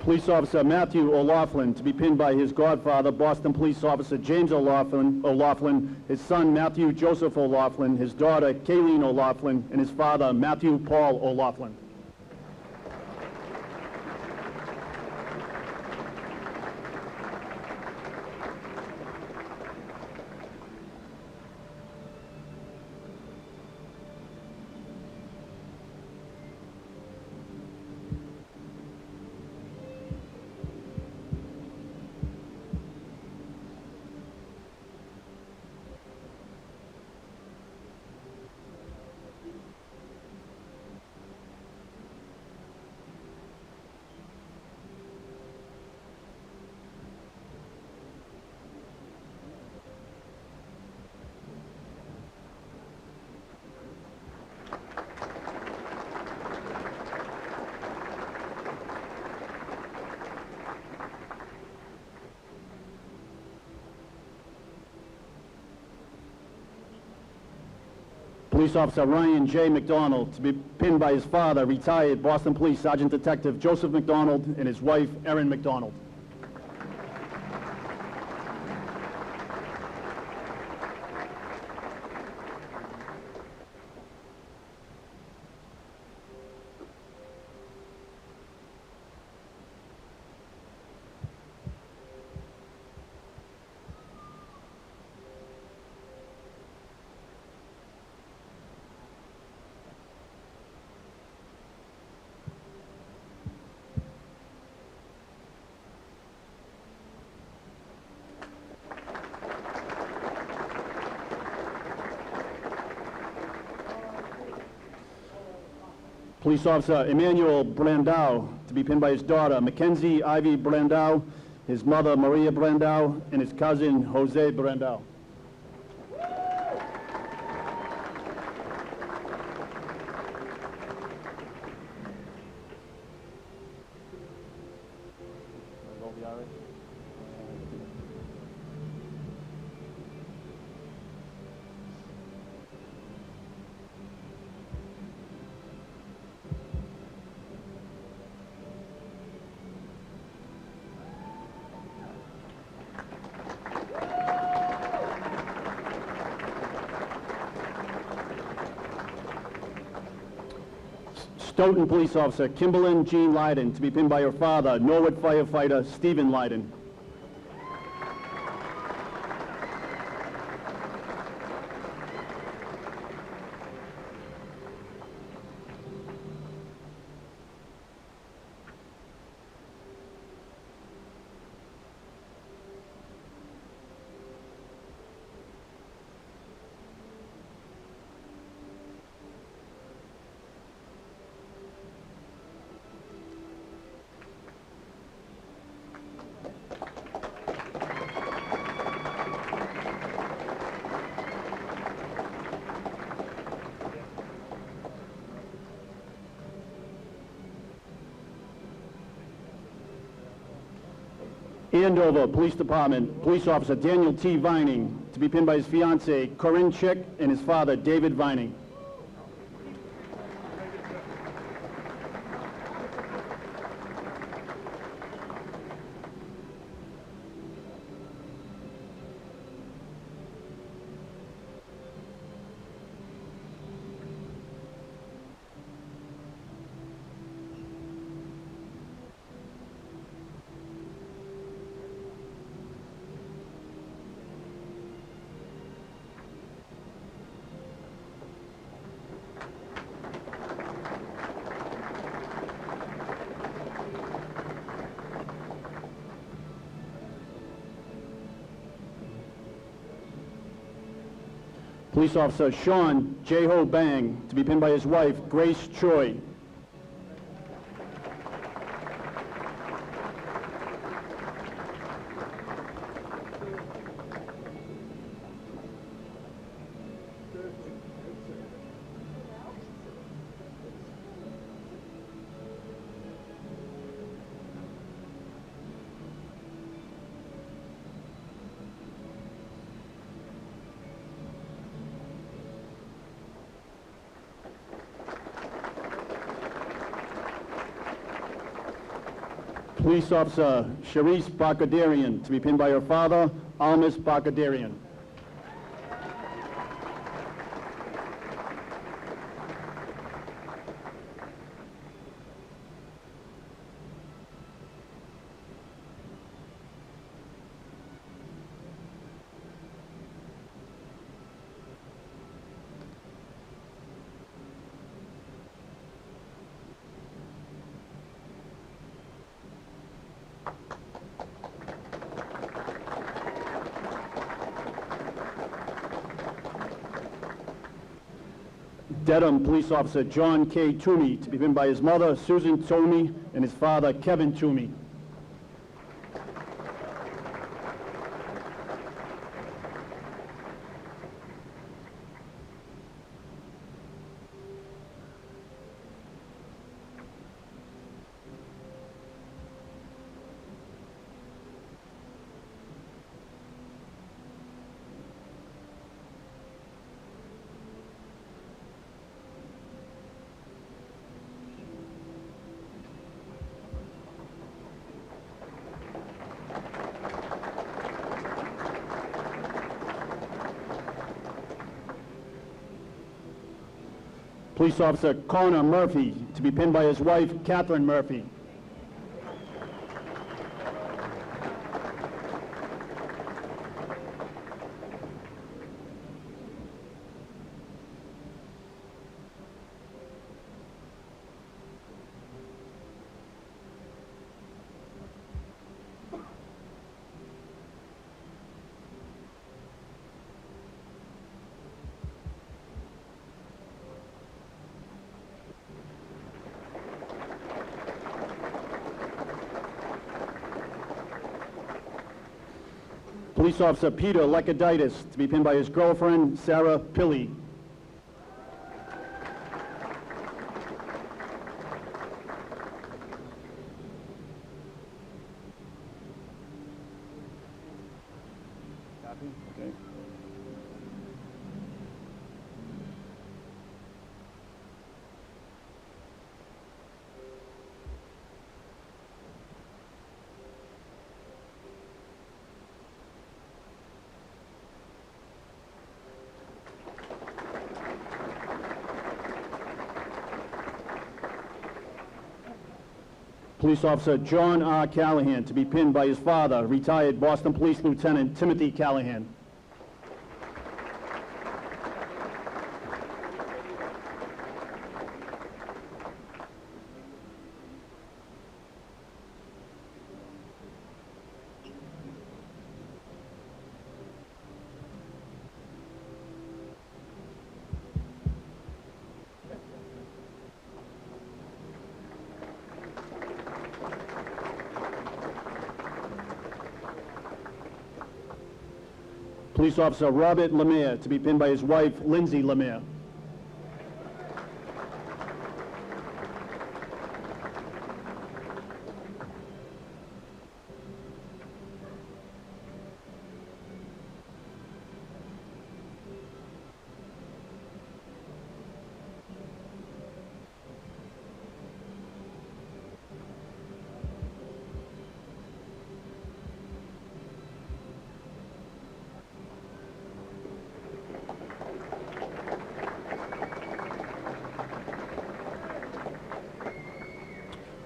Police Officer Matthew O'Laughlin, to be pinned by his godfather, Boston Police Officer James O'Laughlin, his son Matthew Joseph O'Laughlin, his daughter Kayleen O'Laughlin, and his father Matthew Paul O'Laughlin. Police Officer Ryan J. McDonald, to be pinned by his father, retired Boston Police Sergeant Detective Joseph McDonald, and his wife, Erin McDonald. Police Officer Emmanuel Brandau, to be pinned by his daughter, Mackenzie Ivy Brandau, his mother, Maria Brandau, and his cousin, Jose Brandau. Stoughton Police Officer Kimberlyn Jean Lyden, to be pinned by her father, Norwood firefighter Stephen Lyden. Andover Police Department, Police Officer Daniel T. Vining, to be pinned by his fiancée, Corinne Chick, and his father, David Vining. Police Officer Sean J. Ho Bang, to be pinned by his wife, Grace Choi. Police Officer Sharice Bakadarian, to be pinned by her father, Almas Bakadarian. Dedham Police Officer John K. Toomey, to be pinned by his mother, Susan Toomey, and his father, Kevin Toomey. Police Officer Connor Murphy, to be pinned by his wife, Catherine Murphy. Police Officer Peter Lekaditis, to be pinned by his girlfriend, Sarah Pilley. Okay. Police Officer John R. Callahan, to be pinned by his father, retired Boston Police Lieutenant Timothy Callahan. Police Officer Robert Lemire, to be pinned by his wife, Lindsay Lemire.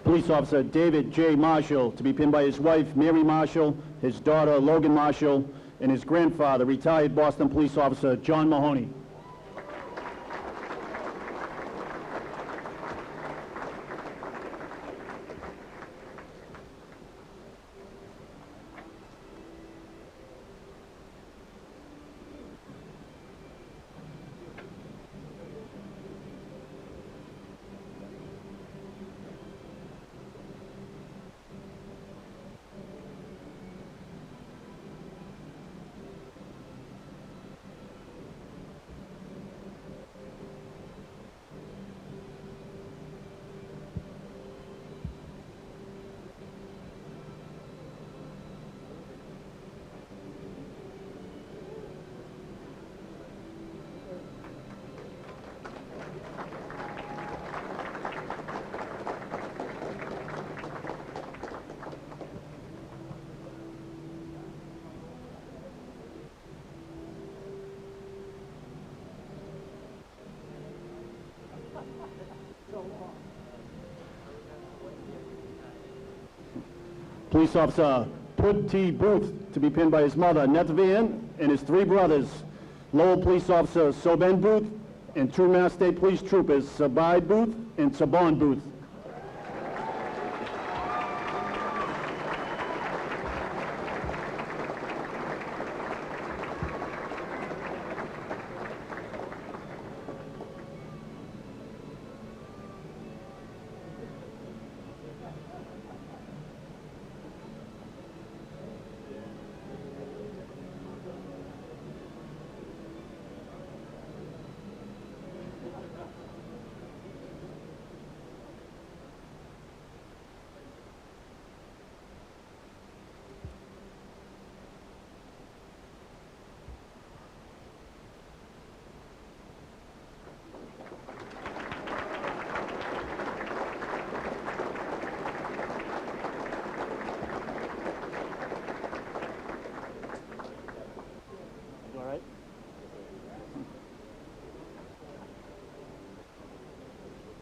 Police Officer David J. Marshall, to be pinned by his wife, Mary Marshall, his daughter, Logan Marshall, and his grandfather, retired Boston Police Officer John Mahoney. Police Officer Pud T. Booth, to be pinned by his mother, Neth Van, and his three brothers, Lowell Police Officer Soben Booth, and two Mass State Police Troopers, Sabai Booth and Saban Booth.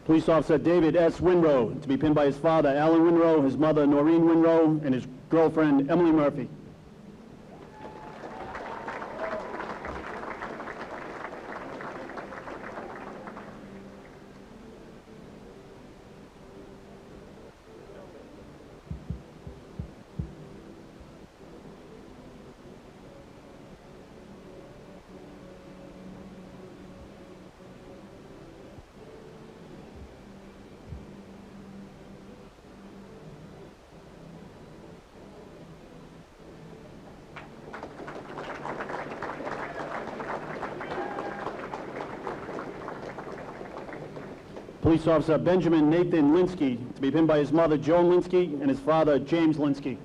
Police Officer David S. Winrow, to be pinned by his father, Alan Winrow, his mother, Noreen Winrow, and his girlfriend, Emily Murphy. Police Officer Benjamin Nathan Linsky, to be pinned by his mother, Joan Linsky, and his father, James Linsky.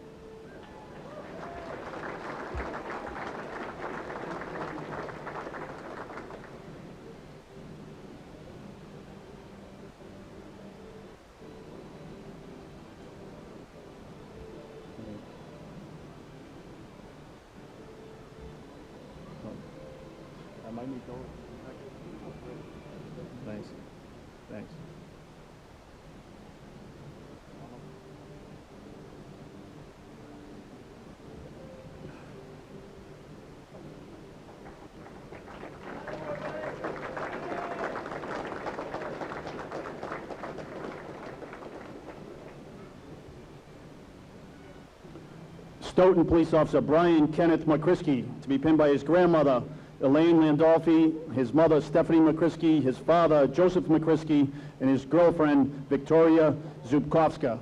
Thanks. Thanks. Stoughton Police Officer Brian Kenneth McCrisky, to be pinned by his grandmother, Elaine Landolfi, his mother, Stephanie McCrisky, his father, Joseph McCrisky, and his girlfriend, Victoria Zubkowska.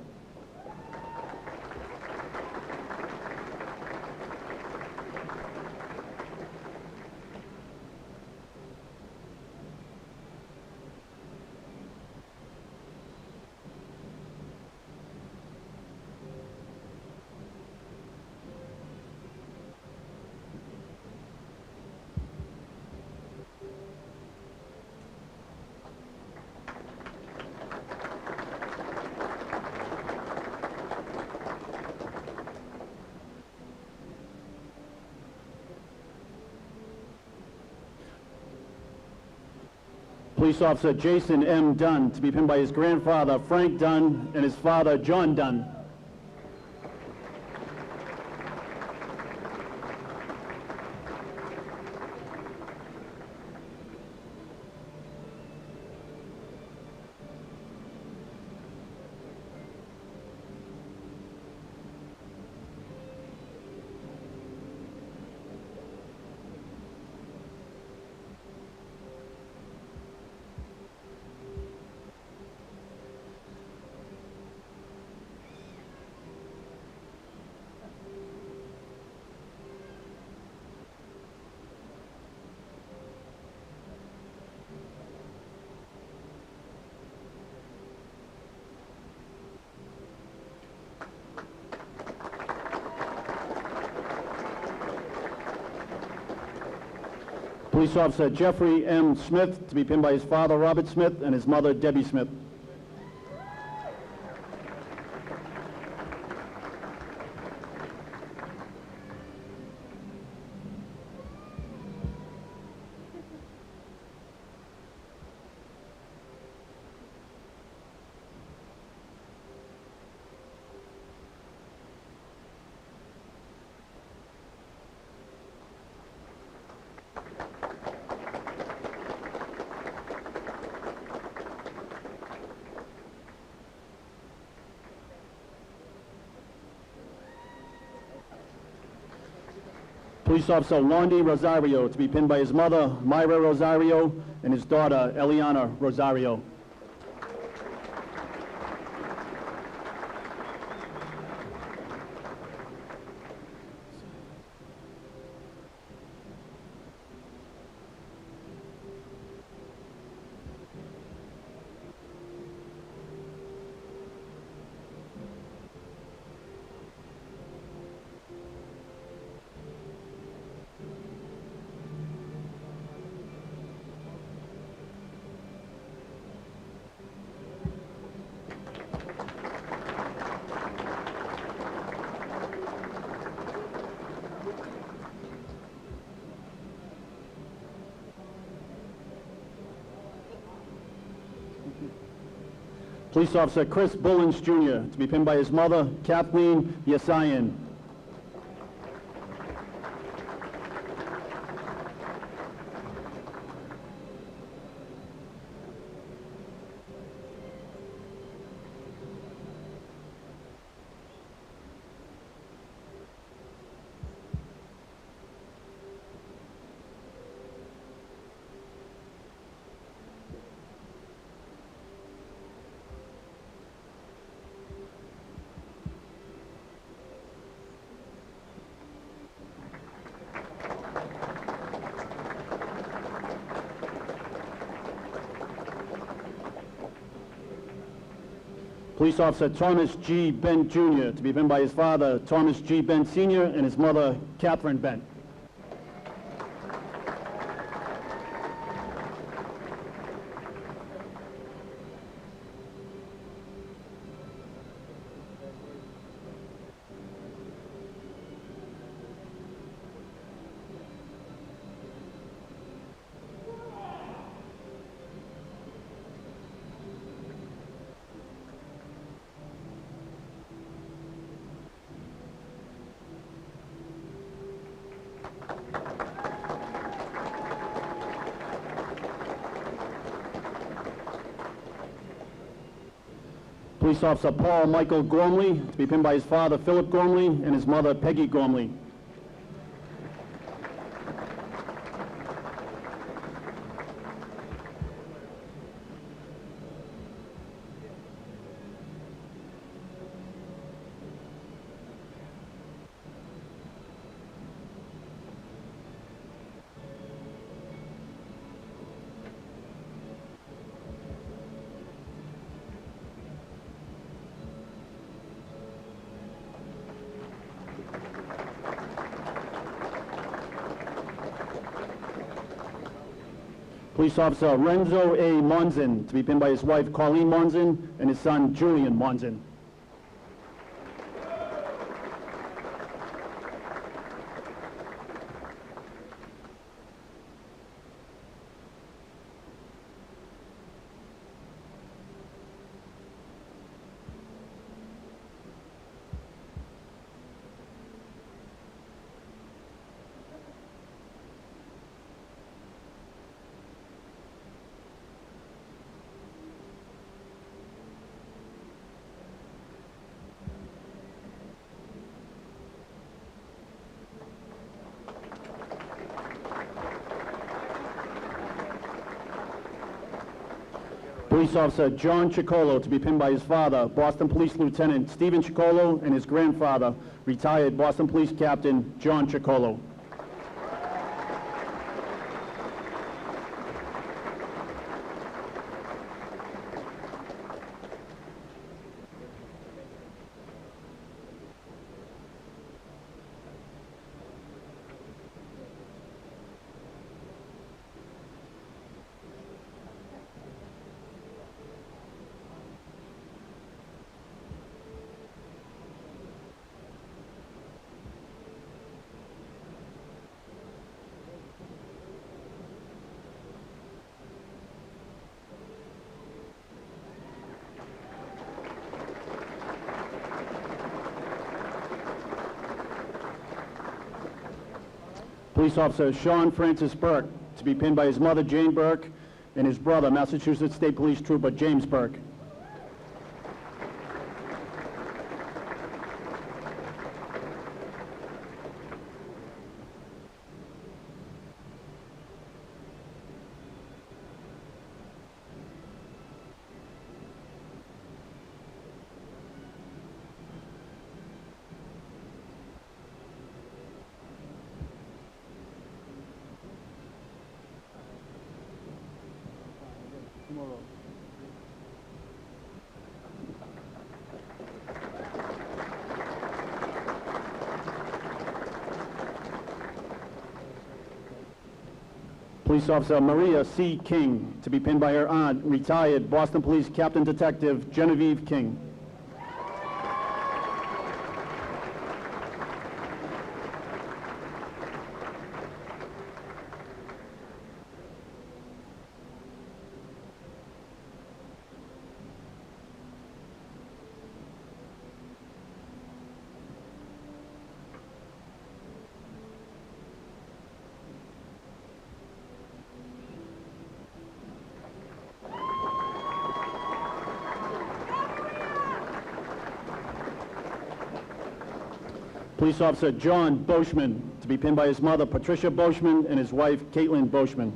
Police Officer Jason M. Dunn, to be pinned by his grandfather, Frank Dunn, and his father, John Dunn. Police Officer Jeffrey M. Smith, to be pinned by his father, Robert Smith, and his mother, Debbie Smith. Police Officer Wandy Rosario, to be pinned by his mother, Myra Rosario, and his daughter, Eliana Rosario. Police Officer Chris Bullins Jr., to be pinned by his mother, Kathleen Yasayan. Police Officer Thomas G. Bent Jr., to be pinned by his father, Thomas G. Bent Sr., and his mother, Catherine Bent. Police Officer Paul Michael Gormley, to be pinned by his father, Philip Gormley, and his mother, Peggy Gormley. Police Officer Renzo A. Monzon, to be pinned by his wife, Colleen Monzon, and his son, Julian Monzon. Police Officer John Ciccolo, to be pinned by his father, Boston Police Lieutenant Stephen Ciccolo, and his grandfather, retired Boston Police Captain John Ciccolo. Police Officer Sean Francis Burke, to be pinned by his mother, Jane Burke, and his brother, Massachusetts State Police Trooper James Burke. Police Officer Maria C. King, to be pinned by her aunt, retired Boston Police Captain Detective Genevieve King. Police Officer John Boschman, to be pinned by his mother, Patricia Boschman, and his wife, Caitlin Boschman.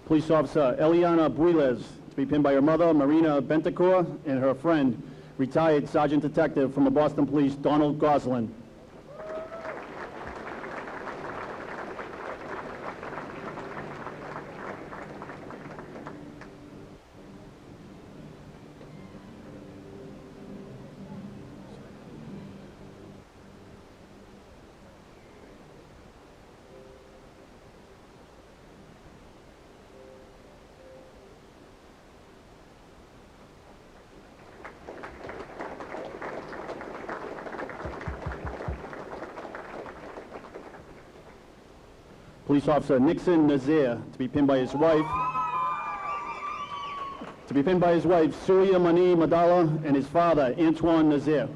Police Officer Eliana Builes, to be pinned by her mother, Marina Bentacore, and her friend, retired Sergeant Detective from the Boston Police, Donald Goslin. Police Officer Nixon Nazir, to be pinned by his wife, Surya Mani Madala, and his father, Antoine Nazir.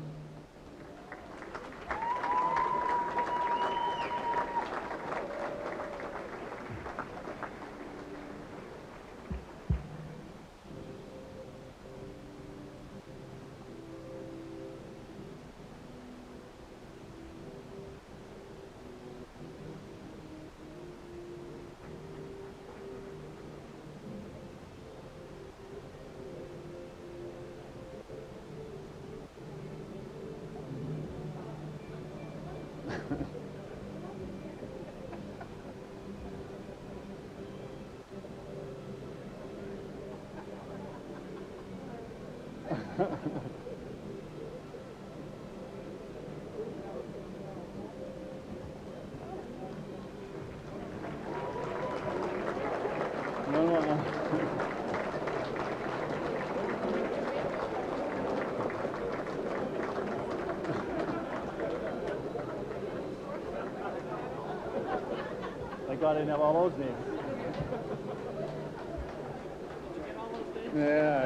Thank God I didn't have all those names. Yeah.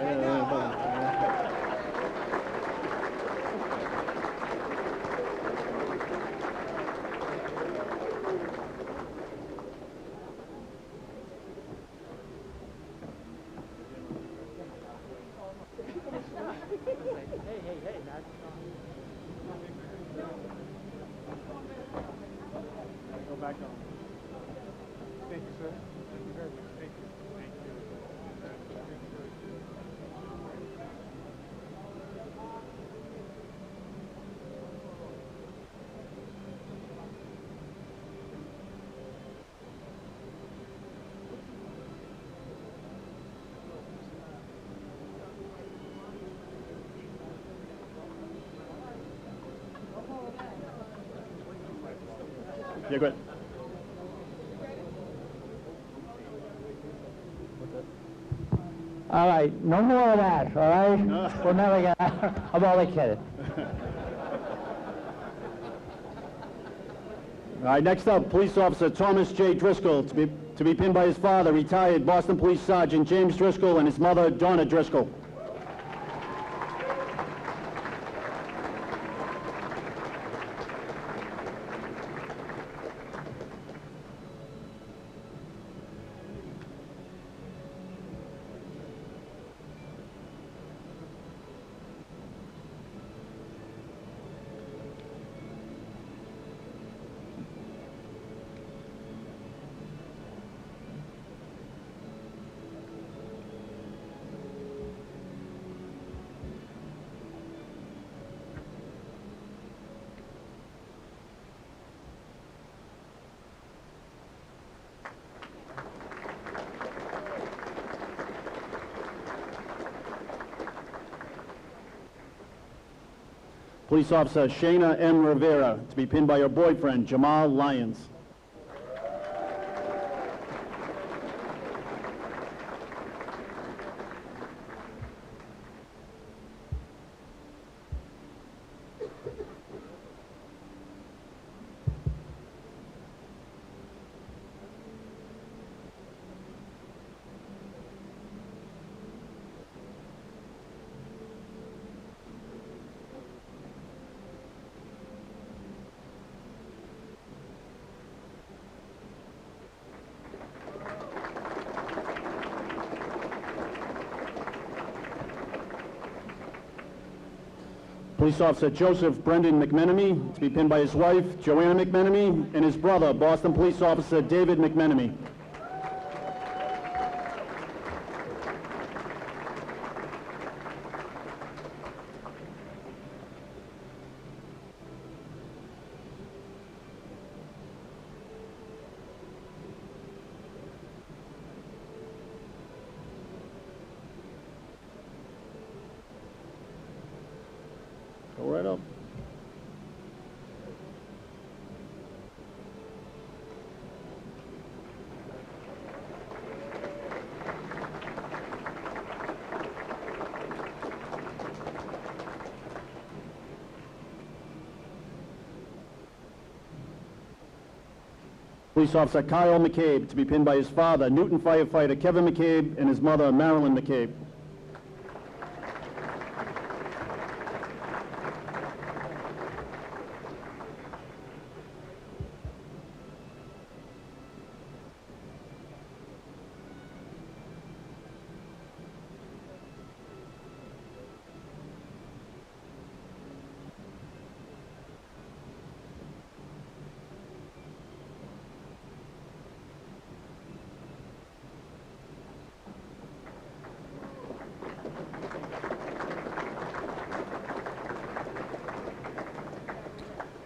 Go back on. Thank you, sir. Thank you very much. Thank you. Thank you. Yeah, go ahead. All right, no more of that, all right? We're never gonna, I'm only kidding. All right, next up, Police Officer Thomas J. Driscoll, to be pinned by his father, retired Boston Police Sergeant James Driscoll, and his mother, Donna Driscoll. Police Officer Shayna M. Rivera, to be pinned by her boyfriend, Jamal Lyons. Police Officer Joseph Brendan McMenemy, to be pinned by his wife, Joanna McMenemy, and his brother, Boston Police Officer David McMenemy. Go right up. Police Officer Kyle McCabe, to be pinned by his father, Newton firefighter Kevin McCabe, and his mother, Marilyn McCabe.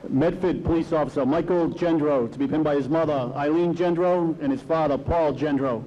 Medford Police Officer Michael Gendro, to be pinned by his mother, Eileen Gendro, and his father, Paul Gendro.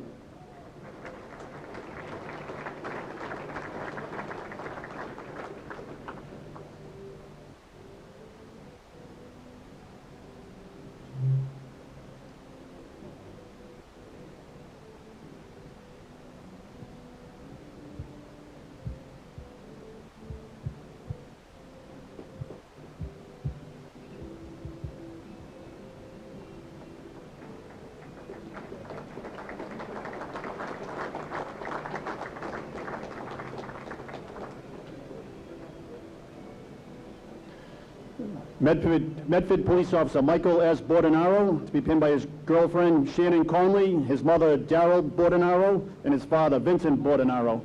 Medford Police Officer Michael S. Bordenaro, to be pinned by his girlfriend Shannon Conley, his mother Daryl Bordenaro, and his father Vincent Bordenaro.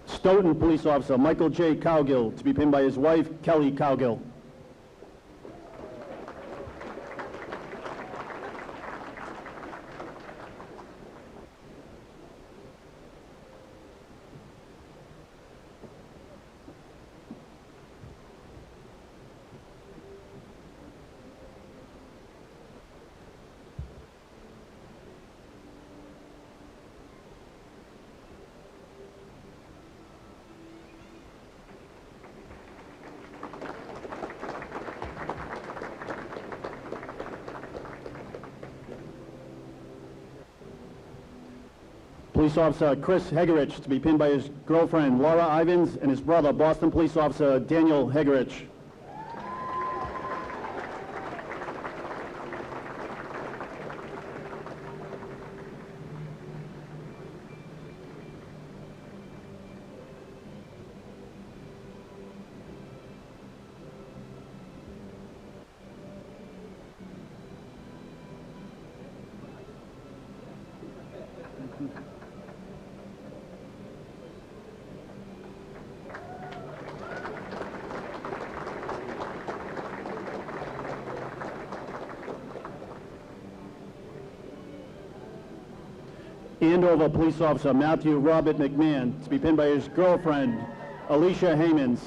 Stoughton Police Officer Michael J. Cowgill, to be pinned by his wife, Kelly Cowgill. Police Officer Chris Hegerich, to be pinned by his girlfriend Laura Ivins and his brother, Boston Police Officer Daniel Hegerich. Andover Police Officer Matthew Robert McMahon, to be pinned by his girlfriend, Alicia Hamans.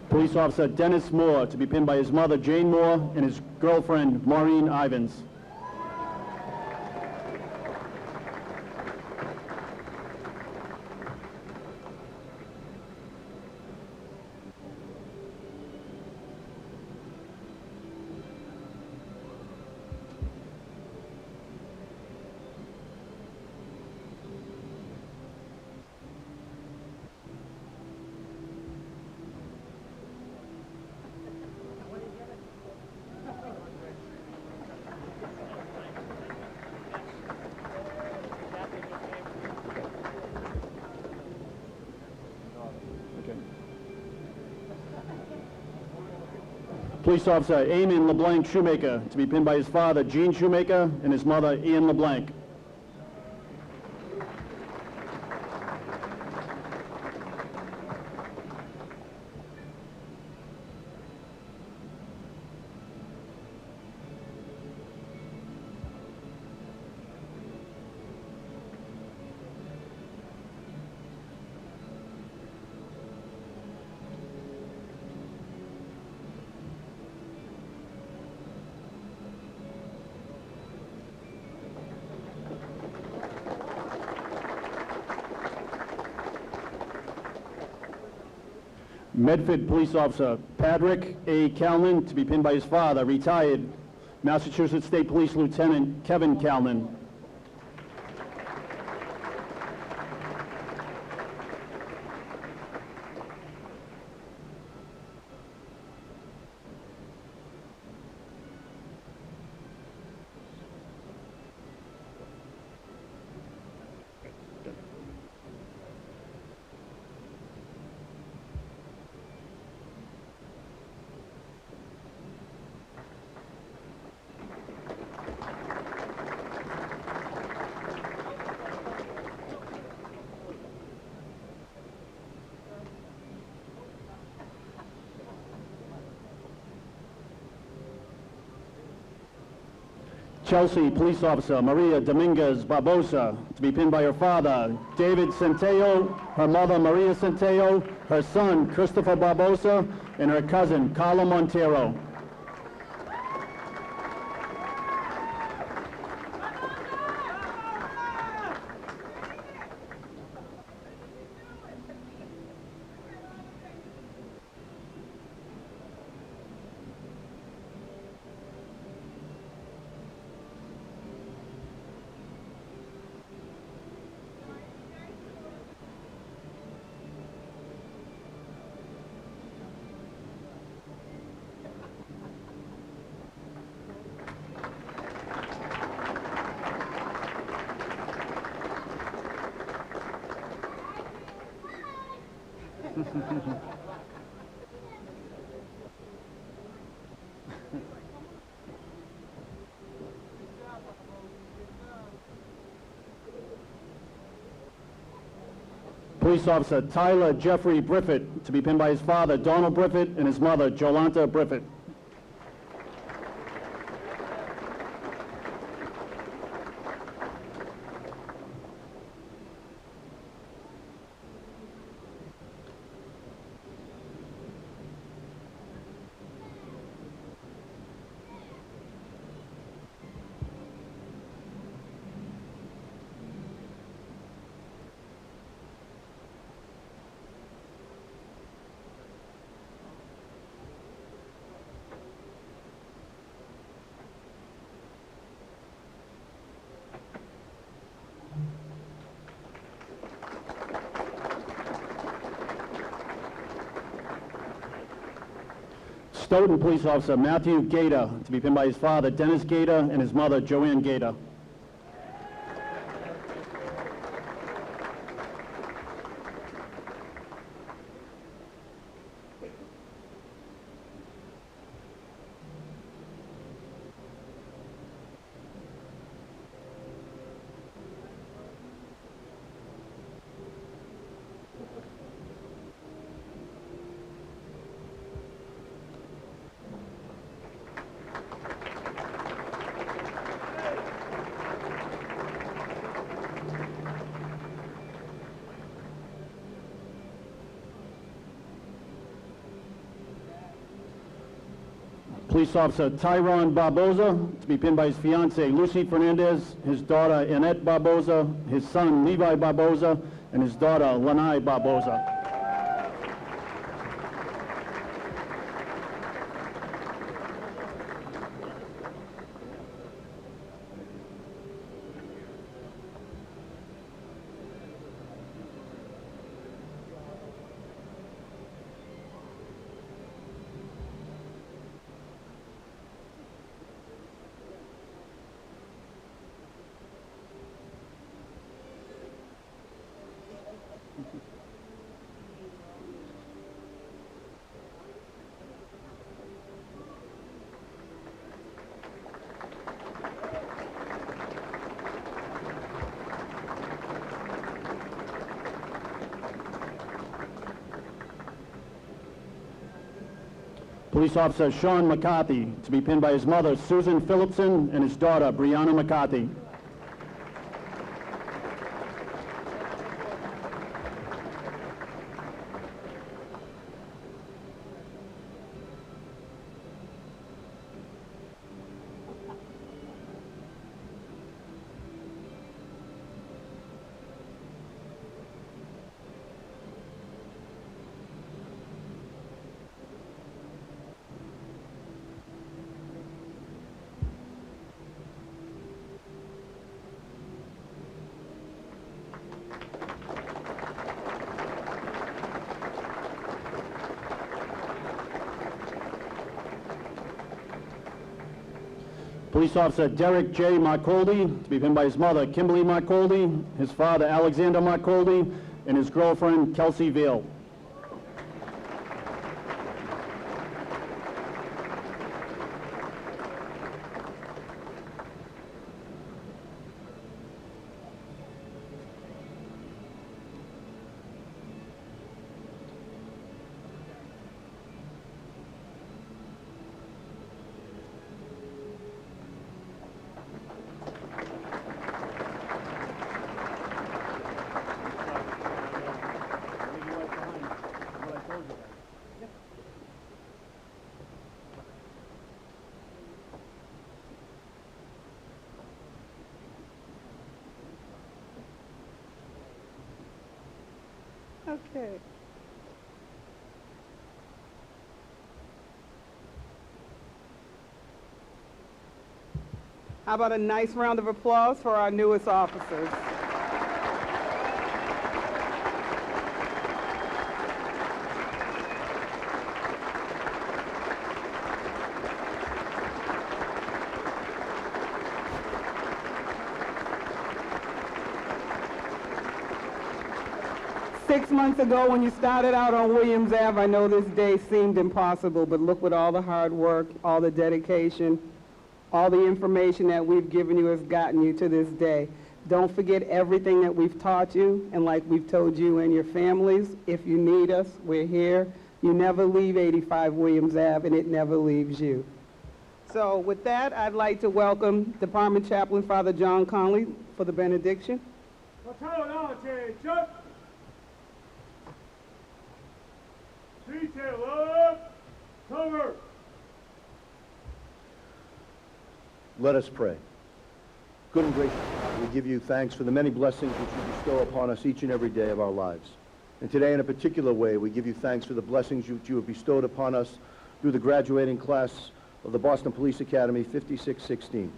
Police Officer Dennis Moore, to be pinned by his mother, Jane Moore, and his girlfriend, Maureen Ivins. Police Officer Eamon LeBlanc Shoemaker, to be pinned by his father, Gene Shoemaker, and his mother, Ian LeBlanc. Medford Police Officer Patrick A. Calnan, to be pinned by his father, retired Massachusetts State Police Lieutenant Kevin Calnan. Chelsea Police Officer Maria Dominguez Barbosa, to be pinned by her father, David Centeo, her mother, Maria Centeo, her son, Christopher Barbosa, and her cousin, Carla Montero. Police Officer Tyler Jeffrey Briffett, to be pinned by his father, Donald Briffett, and his mother, Jolanta Briffett. Stoughton Police Officer Matthew Gator, to be pinned by his father, Dennis Gator, and his mother, Joanne Gator. Police Officer Tyron Barboza, to be pinned by his fiancée Lucy Fernandez, his daughter Annette Barboza, his son Levi Barboza, and his daughter Lanai Barboza. Police Officer Sean McCarthy, to be pinned by his mother Susan Phillipson and his daughter Brianna McCarthy. Police Officer Derek J. Marcoldi, to be pinned by his mother, Kimberly Marcoldi, his father, Alexander Marcoldi, and his girlfriend, Kelsey Veal. Okay. How about a nice round of applause for our newest officers? Six months ago when you started out on Williams Ave, I know this day seemed impossible, but look what all the hard work, all the dedication, all the information that we've given you has gotten you to this day. Don't forget everything that we've taught you, and like we've told you and your families, if you need us, we're here. You never leave 85 Williams Ave, and it never leaves you. So with that, I'd like to welcome Department Chaplain Father John Conley for the benediction. Detail of cover. Let us pray. Good and gracious God, we give you thanks for the many blessings which you bestow upon us each and every day of our lives. And today, in a particular way, we give you thanks for the blessings which you have bestowed upon us through the graduating class of the Boston Police Academy 5616.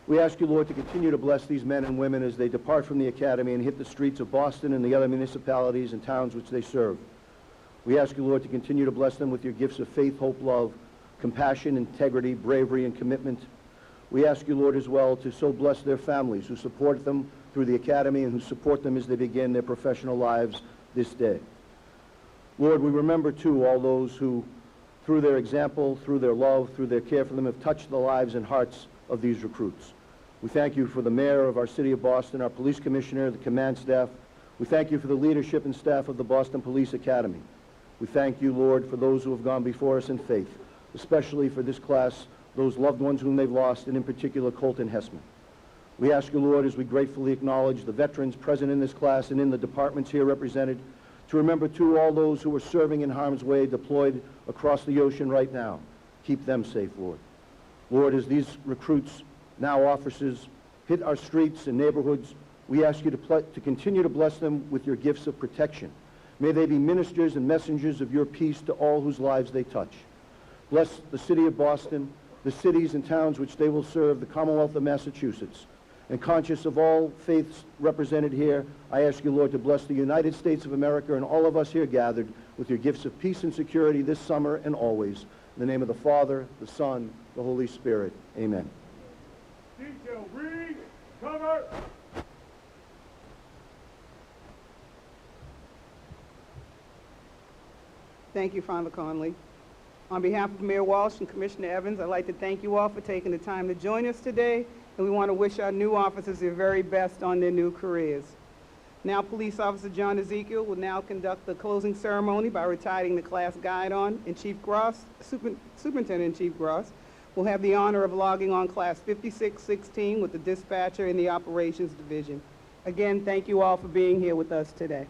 We ask you, Lord, to continue to bless these men and women as they depart from the academy and hit the streets of Boston and the other municipalities and towns which they serve. We ask you, Lord, to continue to bless them with your gifts of faith, hope, love, compassion, integrity, bravery, and commitment. We ask you, Lord, as well, to so bless their families who support them through the academy and who support them as they begin their professional lives this day. Lord, we remember, too, all those who, through their example, through their love, through their care for them, have touched the lives and hearts of these recruits. We thank you for the mayor of our city of Boston, our police commissioner, the command staff. We thank you for the leadership and staff of the Boston Police Academy. We thank you, Lord, for those who have gone before us in faith, especially for this class, those loved ones whom they've lost, and in particular, Colton Hessman. We ask you, Lord, as we gratefully acknowledge the veterans present in this class and in the departments here represented, to remember, too, all those who are serving in harm's way, deployed across the ocean right now. Keep them safe, Lord. Lord, as these recruits, now officers, hit our streets and neighborhoods, we ask you to continue to bless them with your gifts of protection. May they be ministers and messengers of your peace to all whose lives they touch. Bless the city of Boston, the cities and towns which they will serve, the Commonwealth of Massachusetts. And conscious of all faiths represented here, I ask you, Lord, to bless the United States of America and all of us here gathered with your gifts of peace and security this summer and always. In the name of the Father, the Son, the Holy Spirit. Amen. Detail, read, cover. Thank you, Father Conley. On behalf of Mayor Walsh and Commissioner Evans, I'd like to thank you all for taking the time to join us today, and we want to wish our new officers their very best on their new careers. Now, Police Officer John Ezekiel will now conduct the closing ceremony by retiring the class guidon, and Chief Gross, Superintendent Chief Gross, will have the honor of logging on Class 5616 with the dispatcher in the Operations Division. Again, thank you all for being here with us today.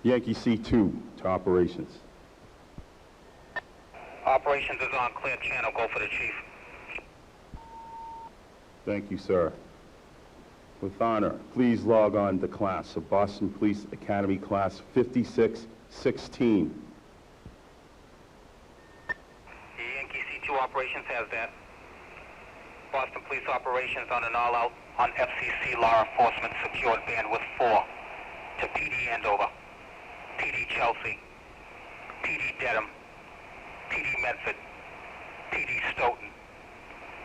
Yankee C2 to operations. Operations is on clear channel. Go for the chief. Thank you, sir. With honor, please log on the class of Boston Police Academy Class 5616. The Yankee C2 operations has that. Boston Police operations on an all-out on FCC law enforcement secured bandwidth 4 to PD Andover, PD Chelsea, PD Dedham, PD Medford, PD Stoughton,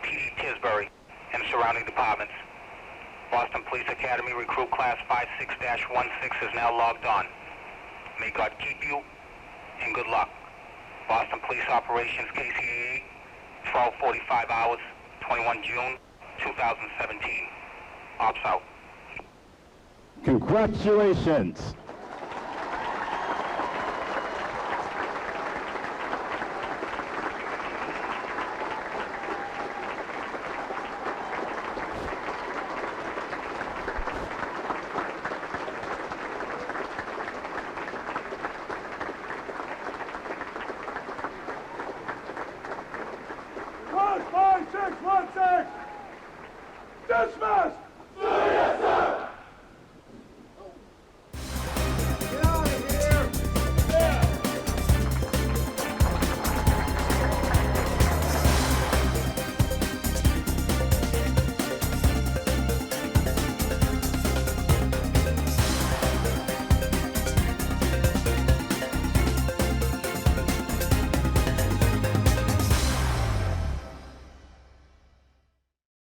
PD Tisbury, and surrounding departments. Boston Police Academy recruit class 56-16 is now logged on. May God keep you, and good luck. Boston Police Operations KCAA, 12:45 hours, 21 June, 2017. Ops out. Congratulations. Class 5616! Dismissed!